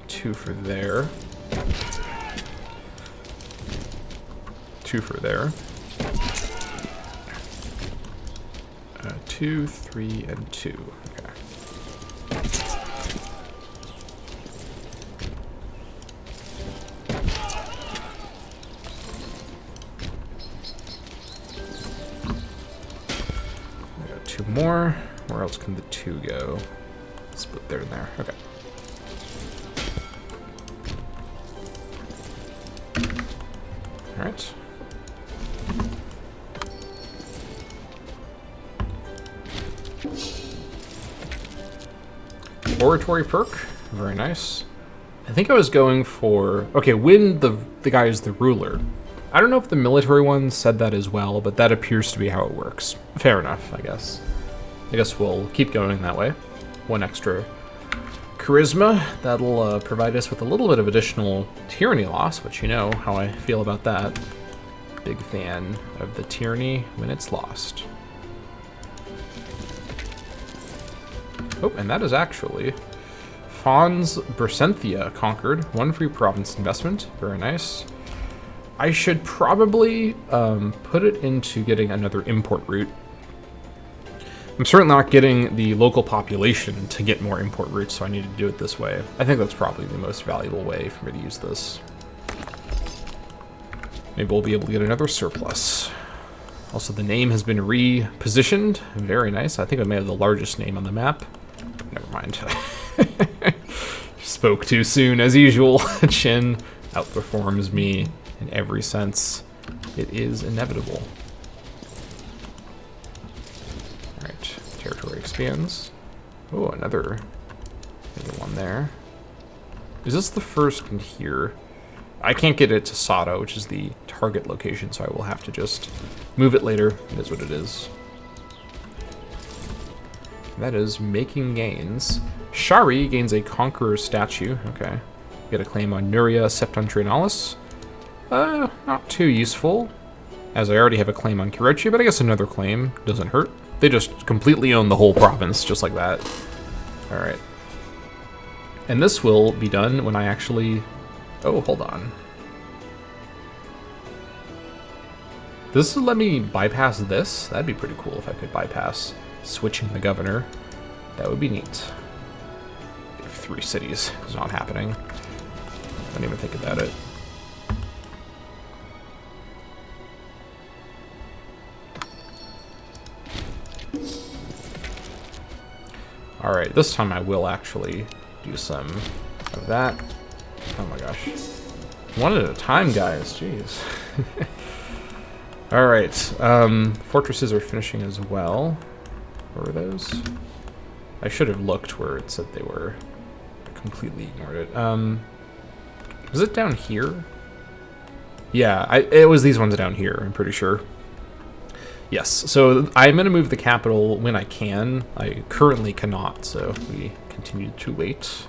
2 for there. 2 for there. 2, 3, and 2. Okay. I got 2 more. Where else can the 2 go? Split there and there. Okay. All right. Oratory perk, very nice. I think I was going for, okay, when the guy is the ruler. I don't know if the military one said that as well, but that appears to be how it works. Fair enough, I guess. I guess we'll keep going that way. 1 extra charisma. That'll provide us with a little bit of additional tyranny loss, which you know how I feel about that. Big fan of the tyranny when it's lost. Oh, and that is actually Fons Bersenthia conquered. 1 free province investment. Very nice. I should probably put it into getting another import route. I'm certainly not getting the local population to get more import routes, so I need to do it this way. I think that's probably the most valuable way for me to use this. Maybe we'll be able to get another surplus. Also, the name has been repositioned. Very nice. I think I may have the largest name on the map. Never mind. Spoke too soon, as usual. Chin outperforms me in every sense. It is inevitable. Alright, territory expands. Oh, another one there. Is this the first in here? I can't get it to Sada, which is the target location, so I will have to just move it later. It is what it is. That is making gains. Shari gains a Conqueror statue. Okay. Get a claim on Nuria Septentrionalis. Not too useful, as I already have a claim on Kirochi, but I guess another claim doesn't hurt. They just completely own the whole province, just like that. Alright. And this will be done when I actually... Oh, hold on. Does this let me bypass this? That'd be pretty cool if I could bypass switching the governor. That would be neat. 3 cities is not happening. I don't even think about it. Alright, this time I will actually do some of that. Oh my gosh. One at a time, guys. Jeez. Alright. Fortresses are finishing as well. What were those? I should have looked where it said they were. I completely ignored it. Was it down here? Yeah, it was these ones down here, I'm pretty sure. Yes, so I'm going to move the capital when I can. I currently cannot, so we continue to wait.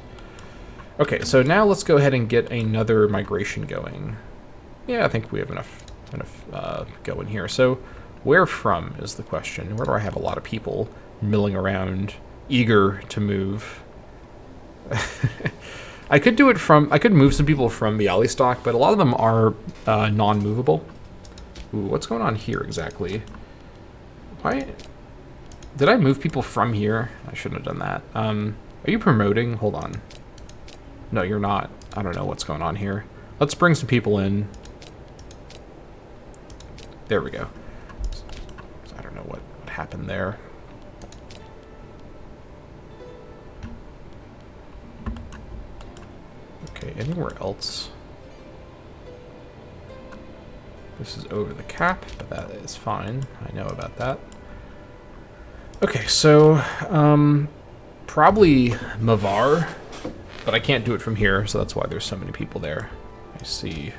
Okay, so now let's go ahead and get another migration going. Yeah, I think we have enough going here. So where from is the question. Where do I have a lot of people milling around, eager to move? I could do it from... I could move some people from the alley stock, but a lot of them are non-movable. Ooh, what's going on here exactly? Why... Did I move people from here? I shouldn't have done that. Are you promoting? Hold on. No, you're not. I don't know what's going on here. Let's bring some people in. There we go. I don't know what happened there. Okay, anywhere else? This is over the cap, but that is fine. I know about that. Okay, so, probably Mavar, but I can't do it from here, so that's why there's so many people there. I see.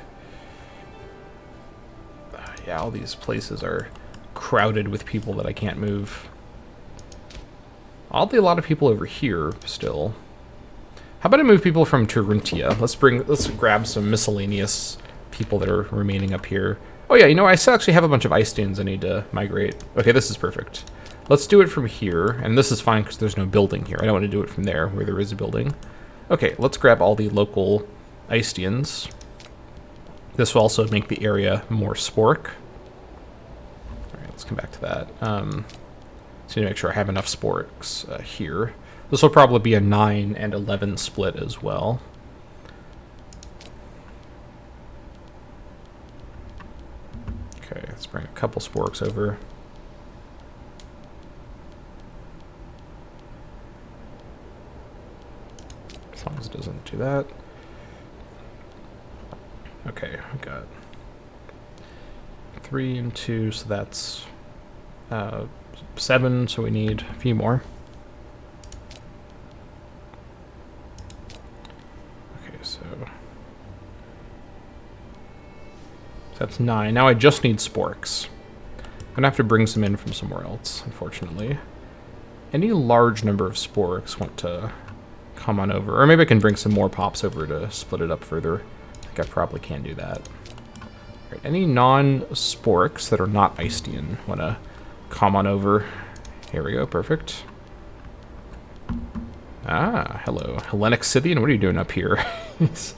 Yeah, all these places are crowded with people that I can't move. Oddly, a lot of people over here still. How about I move people from Turuntia? Let's grab some miscellaneous people that are remaining up here. Oh yeah, you know, I still actually have a bunch of ice dunes I need to migrate. Okay, this is perfect. Let's do it from here, and this is fine because there's no building here. I don't want to do it from there where there is a building. Okay, let's grab all the local ice dunes. This will also make the area more spork. Alright, let's come back to that. Just need to make sure I have enough sporks here. This will probably be a 9 and 11 split as well. Okay, let's bring a couple sporks over. As long as it doesn't do that. Okay, I've got 3 and 2, so that's 7, so we need a few more. Okay, so that's 9. Now I just need sporks. I'm gonna have to bring some in from somewhere else, unfortunately. Any large number of sporks want to come on over, or maybe I can bring some more pops over to split it up further. I think I probably can do that. Right, any non-sporks that are not Icedean want to come on over. Here we go, perfect. Ah, hello. Hellenic Scythian, what are you doing up here? He's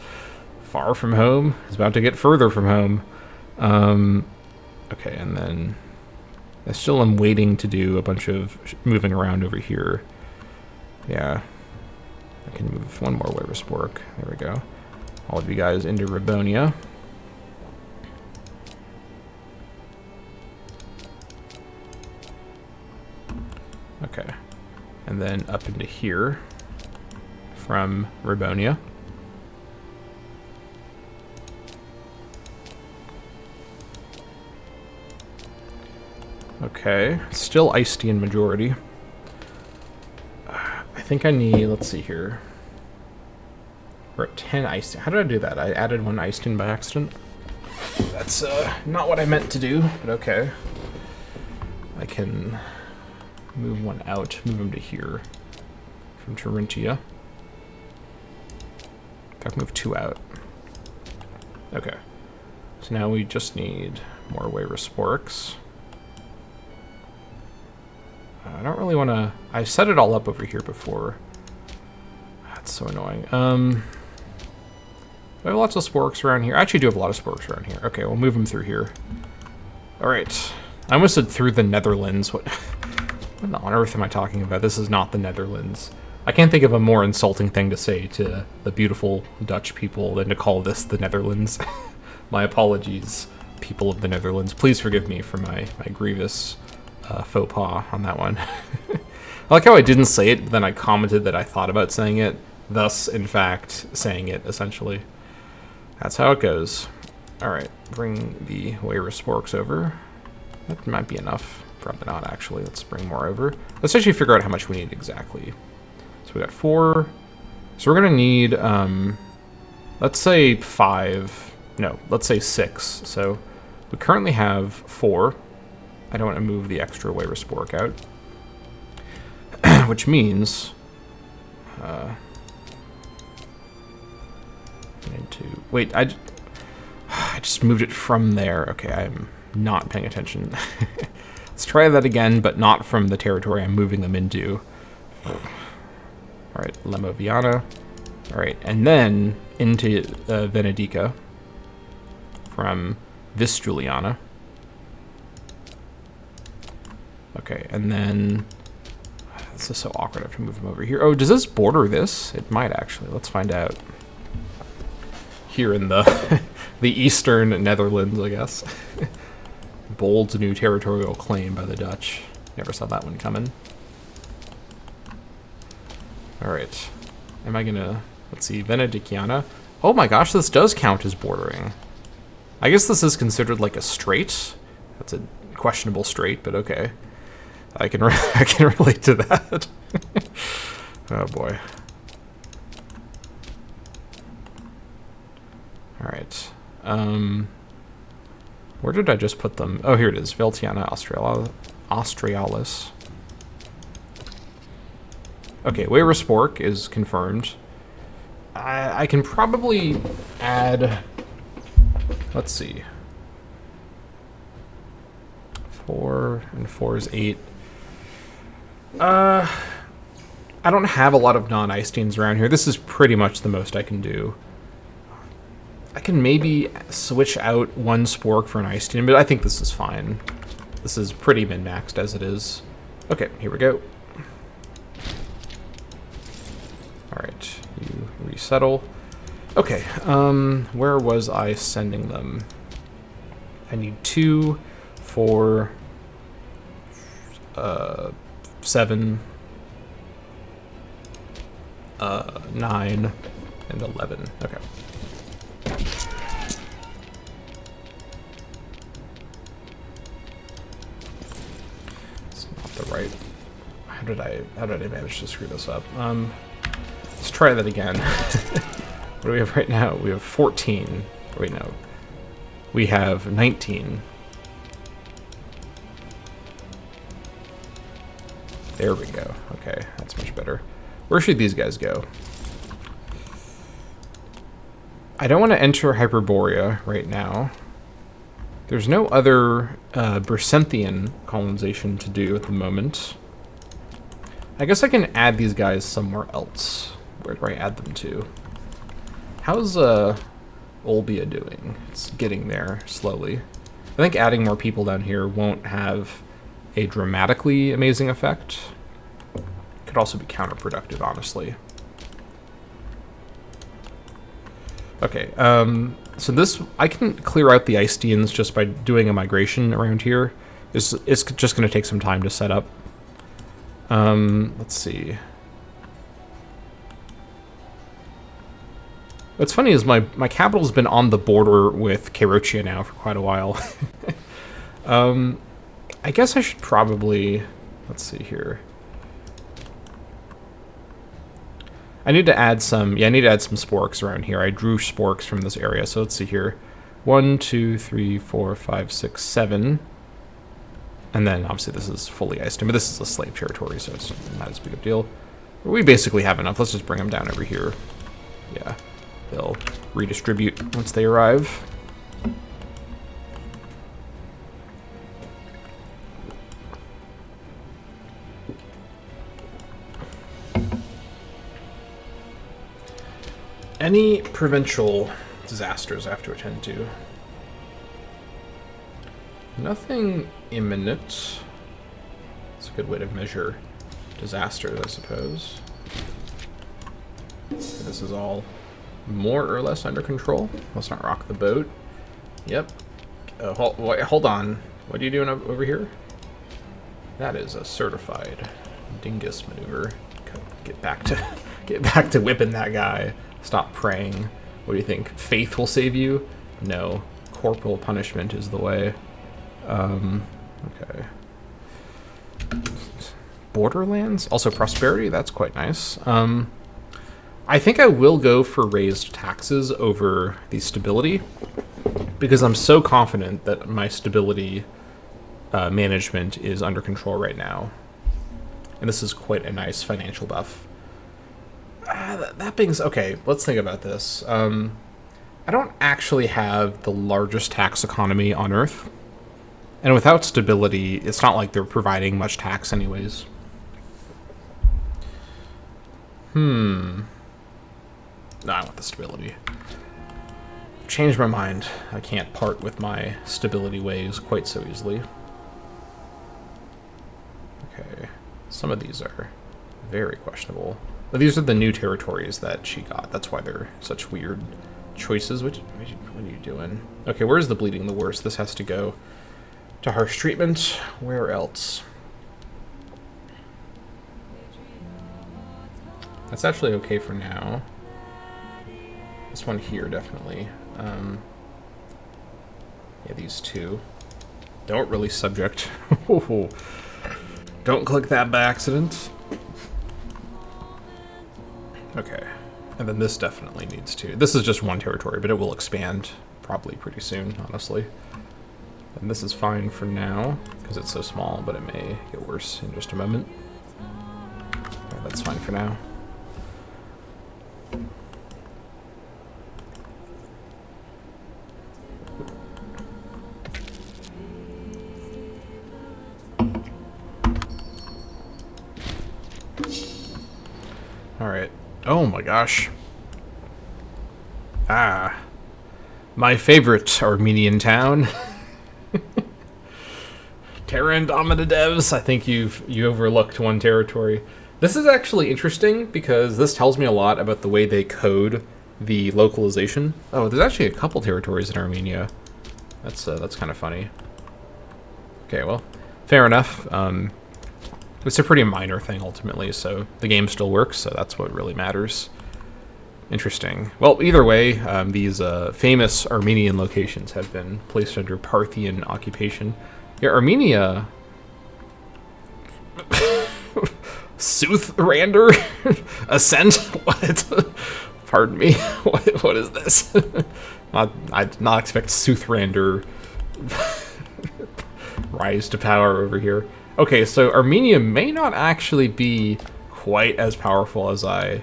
far from home. He's about to get further from home. Okay, and then I still am waiting to do a bunch of moving around over here. Yeah. I can move one more Weber Spork. There we go. All of you guys into Ribonia. Okay. And then up into here from Ribonia. Okay. Still Icedean majority. I think I need, let's see here. We're at 10 ice. How did I do that? I added one ice tin by accident. That's not what I meant to do, but okay. I can move one out, move him to here from Turintia. I can move 2 out. Okay. So now we just need more Wayrosporics. I don't really want to... I set it all up over here before. That's so annoying. I have lots of Sporks around here. I actually do have a lot of Sporks around here. Okay, we'll move them through here. Alright. I almost said through the Netherlands. What on earth am I talking about? This is not the Netherlands. I can't think of a more insulting thing to say to the beautiful Dutch people than to call this the Netherlands. My apologies, people of the Netherlands. Please forgive me for my grievous faux pas on that one. I like how I didn't say it, but then I commented that I thought about saying it, thus, in fact, saying it, essentially. That's how it goes. Alright, bring the Wayrosporks over. That might be enough. Probably not, actually. Let's bring more over. Let's actually figure out how much we need exactly. So we got 4. So we're going to need, let's say 5. No, let's say 6. So we currently have 4. I don't want to move the extra Wayrospork out. Which means... I need to... Wait, I just moved it from there. Okay, I'm not paying attention. Let's try that again, but not from the territory I'm moving them into. Alright, Lemoviana. Alright, and then into Venedica from Vistjuliana. Okay, and then... This is so awkward, I have to move them over here. Oh, does this border this? It might actually. Let's find out. Here in the the eastern Netherlands, I guess. Bold new territorial claim by the Dutch. Never saw that one coming. Alright. Am I gonna... Let's see, Venediciana. Oh my gosh, this does count as bordering. I guess this is considered like a strait. That's a questionable strait, but okay. I can relate to that. Oh boy. Alright. Where did I just put them? Oh, here it is. Veltiana Australis. Okay, Wayrospork is confirmed. I can probably add... Let's see. 4 and 4 is 8. I don't have a lot of non-ice teams around here. This is pretty much the most I can do. I can maybe switch out one Spork for an ice team, but I think this is fine. This is pretty min-maxed as it is. Okay, here we go. Alright, you resettle. Okay, where was I sending them? I need 2 for 7, 9, and 11. Okay. It's not the right. How did I manage to screw this up? Let's try that again. What do we have right now? We have 14. Wait, no. We have 19. There we go. Okay, that's much better. Where should these guys go? I don't want to enter Hyperborea right now. There's no other Bracenthian colonization to do at the moment. I guess I can add these guys somewhere else. Where do I add them to? How's Olbia doing? It's getting there slowly. I think adding more people down here won't have a dramatically amazing effect. Could also be counterproductive, honestly. Okay, so this, I can clear out the Icedeans just by doing a migration around here. It's just going to take some time to set up. Let's see. What's funny is my capital's been on the border with Kairochia now for quite a while. I guess I should probably... Let's see here. I need to add some, yeah, I need to add some sporks around here. I drew sporks from this area, so let's see here. 1, 2, 3, 4, 5, 6, 7. And then, obviously, this is fully iced, but this is a slave territory, so it's not as big a deal. We basically have enough. Let's just bring them down over here. Yeah, they'll redistribute once they arrive. Any provincial disasters I have to attend to? Nothing imminent. It's a good way to measure disasters, I suppose. This is all more or less under control. Let's not rock the boat. Yep. Hold on. What are you doing over here? That is a certified dingus maneuver. Get back to whipping that guy. Stop praying. What do you think? Faith will save you? No. Corporal punishment is the way. Okay. Borderlands? Also prosperity? That's quite nice. I think I will go for raised taxes over the stability, because I'm so confident that my stability management is under control right now. And this is quite a nice financial buff. That being said, okay, let's think about this. I don't actually have the largest tax economy on Earth. And without stability, it's not like they're providing much tax anyways. No, I want the stability. Changed my mind. I can't part with my stability ways quite so easily. Okay, some of these are very questionable. But these are the new territories that she got. That's why they're such weird choices. What are you doing? Okay, where's the bleeding the worst? This has to go to harsh treatment. Where else? That's actually okay for now. This one here, definitely. Yeah, these two. Don't really subject. Don't click that by accident. Okay. And then this definitely needs to. This is just one territory, but it will expand probably pretty soon, honestly. And this is fine for now, because it's so small, but it may get worse in just a moment. Okay, that's fine for now. Alright. Oh my gosh. Ah. My favorite Armenian town. Terra Indomita devs. I think you overlooked one territory. This is actually interesting because this tells me a lot about the way they code the localization. Oh, there's actually a couple territories in Armenia. That's kind of funny. Okay, well, fair enough. It's a pretty minor thing ultimately, so the game still works, so that's what really matters. Interesting. Well, either way, these famous Armenian locations have been placed under Parthian occupation. Yeah, Armenia... Soothrander? Ascent? What? Pardon me. What is this? I did not expect Soothrander rise to power over here. Okay, so Armenia may not actually be quite as powerful as I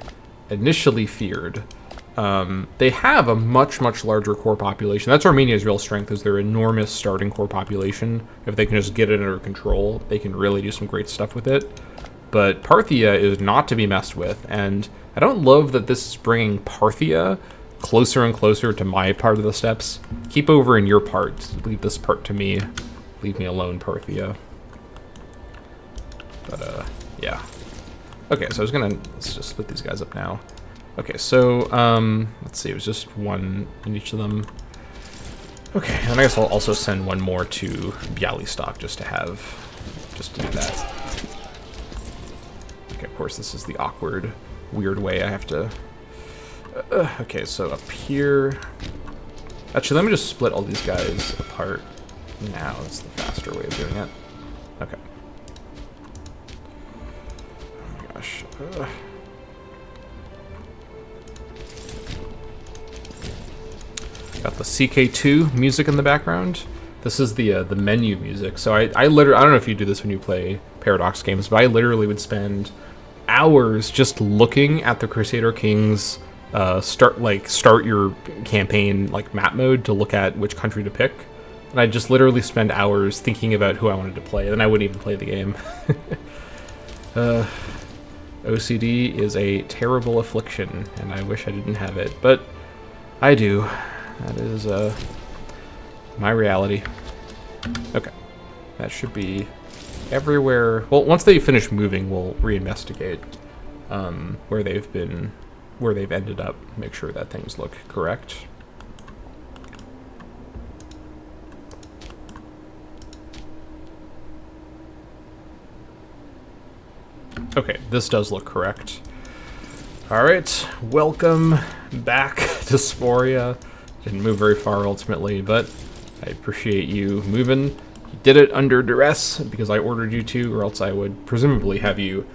initially feared. They have a much, much larger core population. That's Armenia's real strength, is their enormous starting core population. If they can just get it under control, they can really do some great stuff with it. But Parthia is not to be messed with, and I don't love that this is bringing Parthia closer and closer to my part of the steps. Keep over in your part. Leave this part to me. Leave me alone, Parthia. But, yeah. Okay, so let's just split these guys up now. Okay, so, let's see, it was just one in each of them. Okay, and I guess I'll also send one more to Bialystok just to do that. Okay, of course, this is the awkward, weird way I have to... okay, so up here... Actually, let me just split all these guys apart now. It's the faster way of doing it. Okay. Got the CK2 music in the background. This is the menu music. So I literally, I don't know if you do this when you play Paradox games, but I literally would spend hours just looking at the Crusader Kings start your campaign like map mode to look at which country to pick. And I'd just literally spend hours thinking about who I wanted to play, then I wouldn't even play the game. OCD is a terrible affliction, and I wish I didn't have it, but I do. That is my reality. Okay, that should be everywhere. Well, once they finish moving, we'll reinvestigate where they've ended up. Make sure that things look correct. Okay, this does look correct. Alright, welcome back to Sporia. Didn't move very far ultimately, but I appreciate you moving. You did it under duress because I ordered you to, or else I would presumably have you,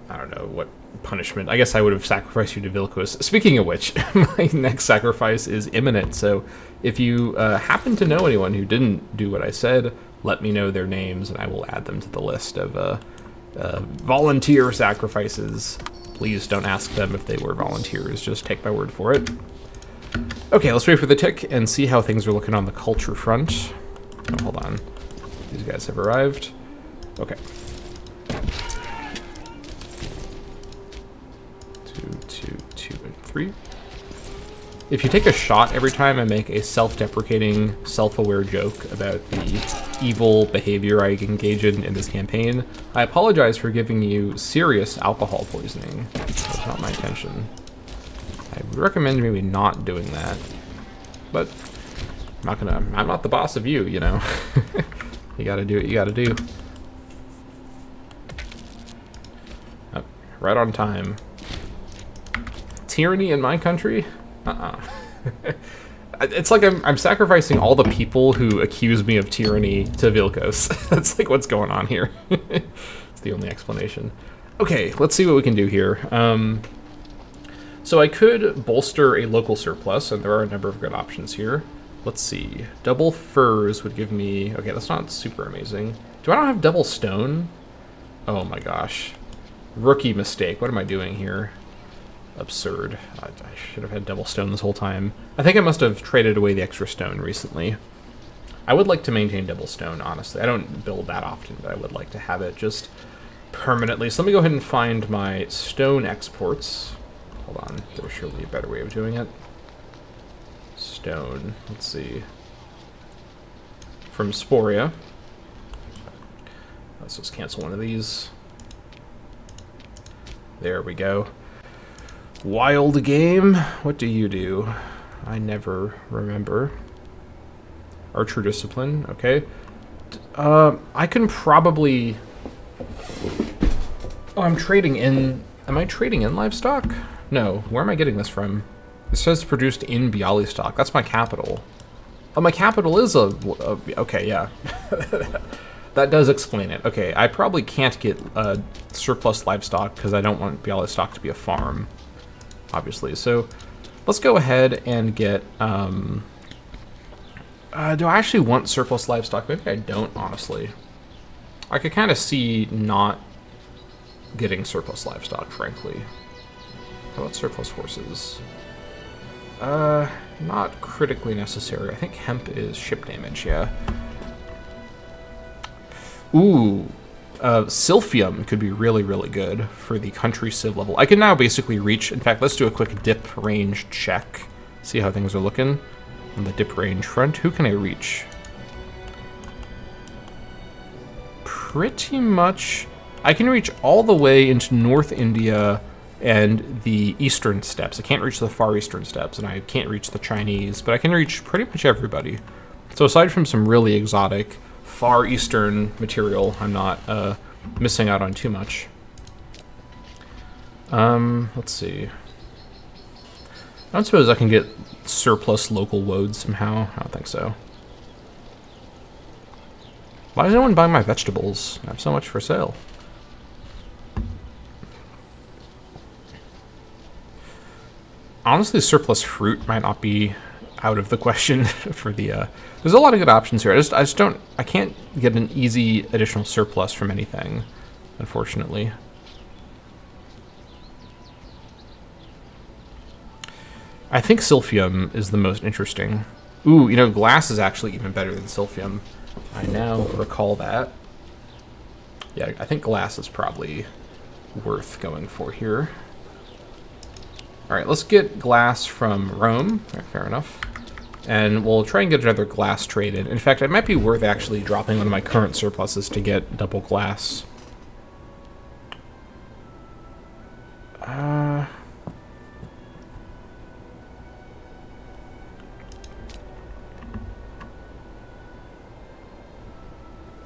I don't know, what punishment. I guess I would have sacrificed you to Vilcos. Speaking of which, my next sacrifice is imminent, so if you happen to know anyone who didn't do what I said, let me know their names and I will add them to the list of volunteer sacrifices. Please don't ask them if they were volunteers, just take my word for it. Okay, let's wait for the tick and see how things are looking on the culture front. Oh, hold on. These guys have arrived. Okay. 2, 2, 2, and 3. If you take a shot every time I make a self-deprecating, self-aware joke about the evil behavior I engage in this campaign, I apologize for giving you serious alcohol poisoning. That's not my intention. I would recommend maybe not doing that, but I'm not the boss of you, you know. You gotta do what you gotta do. Oh, right on time. Tyranny in my country? It's like I'm sacrificing all the people who accuse me of tyranny to Vilcos. That's like what's going on here. It's the only explanation. Okay, let's see what we can do here. So I could bolster a local surplus, and there are a number of good options here. Let's see. Double furs would give me... Okay, that's not super amazing. Do I not have double stone? Oh my gosh. Rookie mistake. What am I doing here? Absurd. I should have had double stone this whole time. I think I must have traded away the extra stone recently. I would like to maintain double stone, honestly. I don't build that often, but I would like to have it just permanently. So let me go ahead and find my stone exports. Hold on, there's surely a better way of doing it. Stone, let's see. From Sporia. Let's just cancel one of these. There we go. Wild game, what do you do? I never remember. Archer discipline, okay. I can probably... Oh, I'm trading in... Am I trading in livestock? No, where am I getting this from? It says produced in Bialystok. That's my capital. Oh, my capital is okay, yeah. That does explain it. Okay, I probably can't get surplus livestock because I don't want Bialystok to be a farm, obviously. So let's go ahead and get... do I actually want surplus livestock? Maybe I don't, honestly. I could kind of see not getting surplus livestock, frankly. How about surplus horses? Not critically necessary. I think hemp is ship damage, yeah. Ooh, Silphium could be really, really good for the country civ level. I can now basically reach... In fact, let's do a quick dip range check. See how things are looking on the dip range front. Who can I reach? Pretty much... I can reach all the way into North India and the eastern steppes. I can't reach the far eastern steppes, and I can't reach the Chinese, but I can reach pretty much everybody. So aside from some really exotic far eastern material, I'm not missing out on too much. Let's see. I don't suppose I can get surplus local woad somehow. I don't think so. Why is no one buying my vegetables? I have so much for sale. Honestly, surplus fruit might not be... out of the question for the... there's a lot of good options here. I can't get an easy additional surplus from anything, unfortunately. I think Silphium is the most interesting. Ooh, you know, glass is actually even better than Silphium. I now recall that. Yeah, I think glass is probably worth going for here. All right, let's get glass from Rome. All right, fair enough. And we'll try and get another glass trade in. In fact, it might be worth actually dropping one of my current surpluses to get double glass.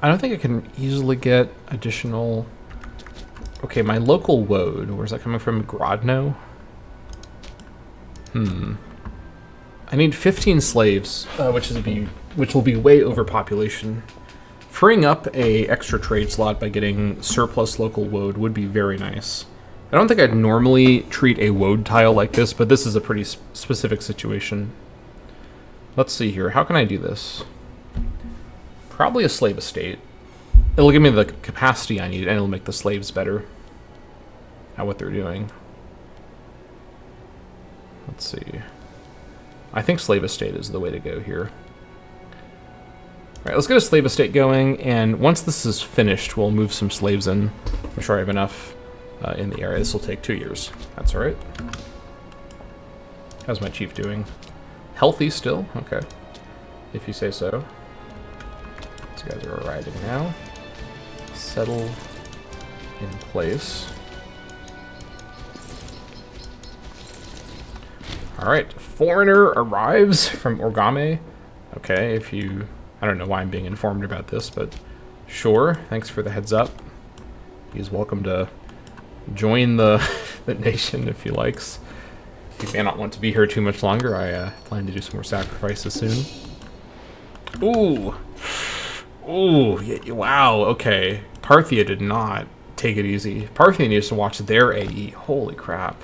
I don't think I can easily get additional... Okay, my local woad, where's that coming from? Grodno? I need 15 slaves, which will be way overpopulation. Freeing up a extra trade slot by getting surplus local woad would be very nice. I don't think I'd normally treat a woad tile like this, but this is a pretty specific situation. Let's see here. How can I do this? Probably a slave estate. It'll give me the capacity I need, and it'll make the slaves better at what they're doing. Let's see. I think slave estate is the way to go here. All right, let's get a slave estate going, and once this is finished, we'll move some slaves in. I'm sure I have enough in the area. This will take 2 years. That's all right. How's my chief doing? Healthy still? Okay. If you say so. These guys are arriving now. Settle in place. Alright, foreigner arrives from Orgame. Okay, if you... I don't know why I'm being informed about this, but sure, thanks for the heads up. He's welcome to join the, the nation if he likes. He may not want to be here too much longer. I plan to do some more sacrifices soon. Ooh! Ooh, wow, okay. Parthia did not take it easy. Parthia needs to watch their AE. Holy crap.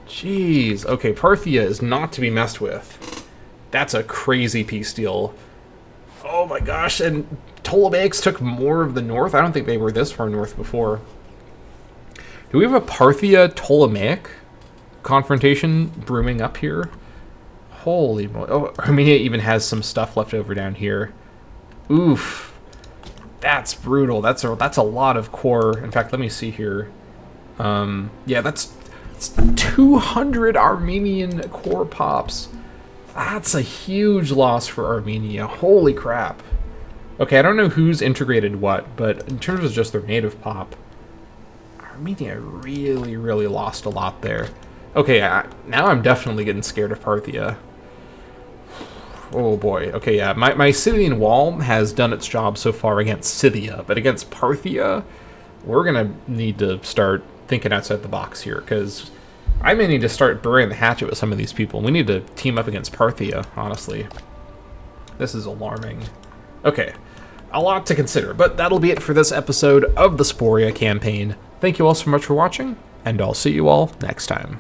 Jeez. Okay, Parthia is not to be messed with. That's a crazy peace deal. Oh my gosh, and Ptolemaics took more of the north? I don't think they were this far north before. Do we have a Parthia-Ptolemaic confrontation brewing up here? Holy moly. Oh, Armenia even has some stuff left over down here. Oof. That's brutal. That's a lot of core. In fact, let me see here. Yeah, that's 200 Armenian core pops. That's a huge loss for Armenia. Holy crap. Okay, I don't know who's integrated what, but in terms of just their native pop, Armenia really, really lost a lot there. Okay, now I'm definitely getting scared of Parthia. Oh boy. Okay, yeah. My Scythian wall has done its job so far against Scythia, but against Parthia, we're gonna need to start thinking outside the box here, because I may need to start burying the hatchet with some of these people. We need to team up against Parthia, honestly. This is alarming. Okay, a lot to consider, but that'll be it for this episode of the Sporia campaign. Thank you all so much for watching, and I'll see you all next time.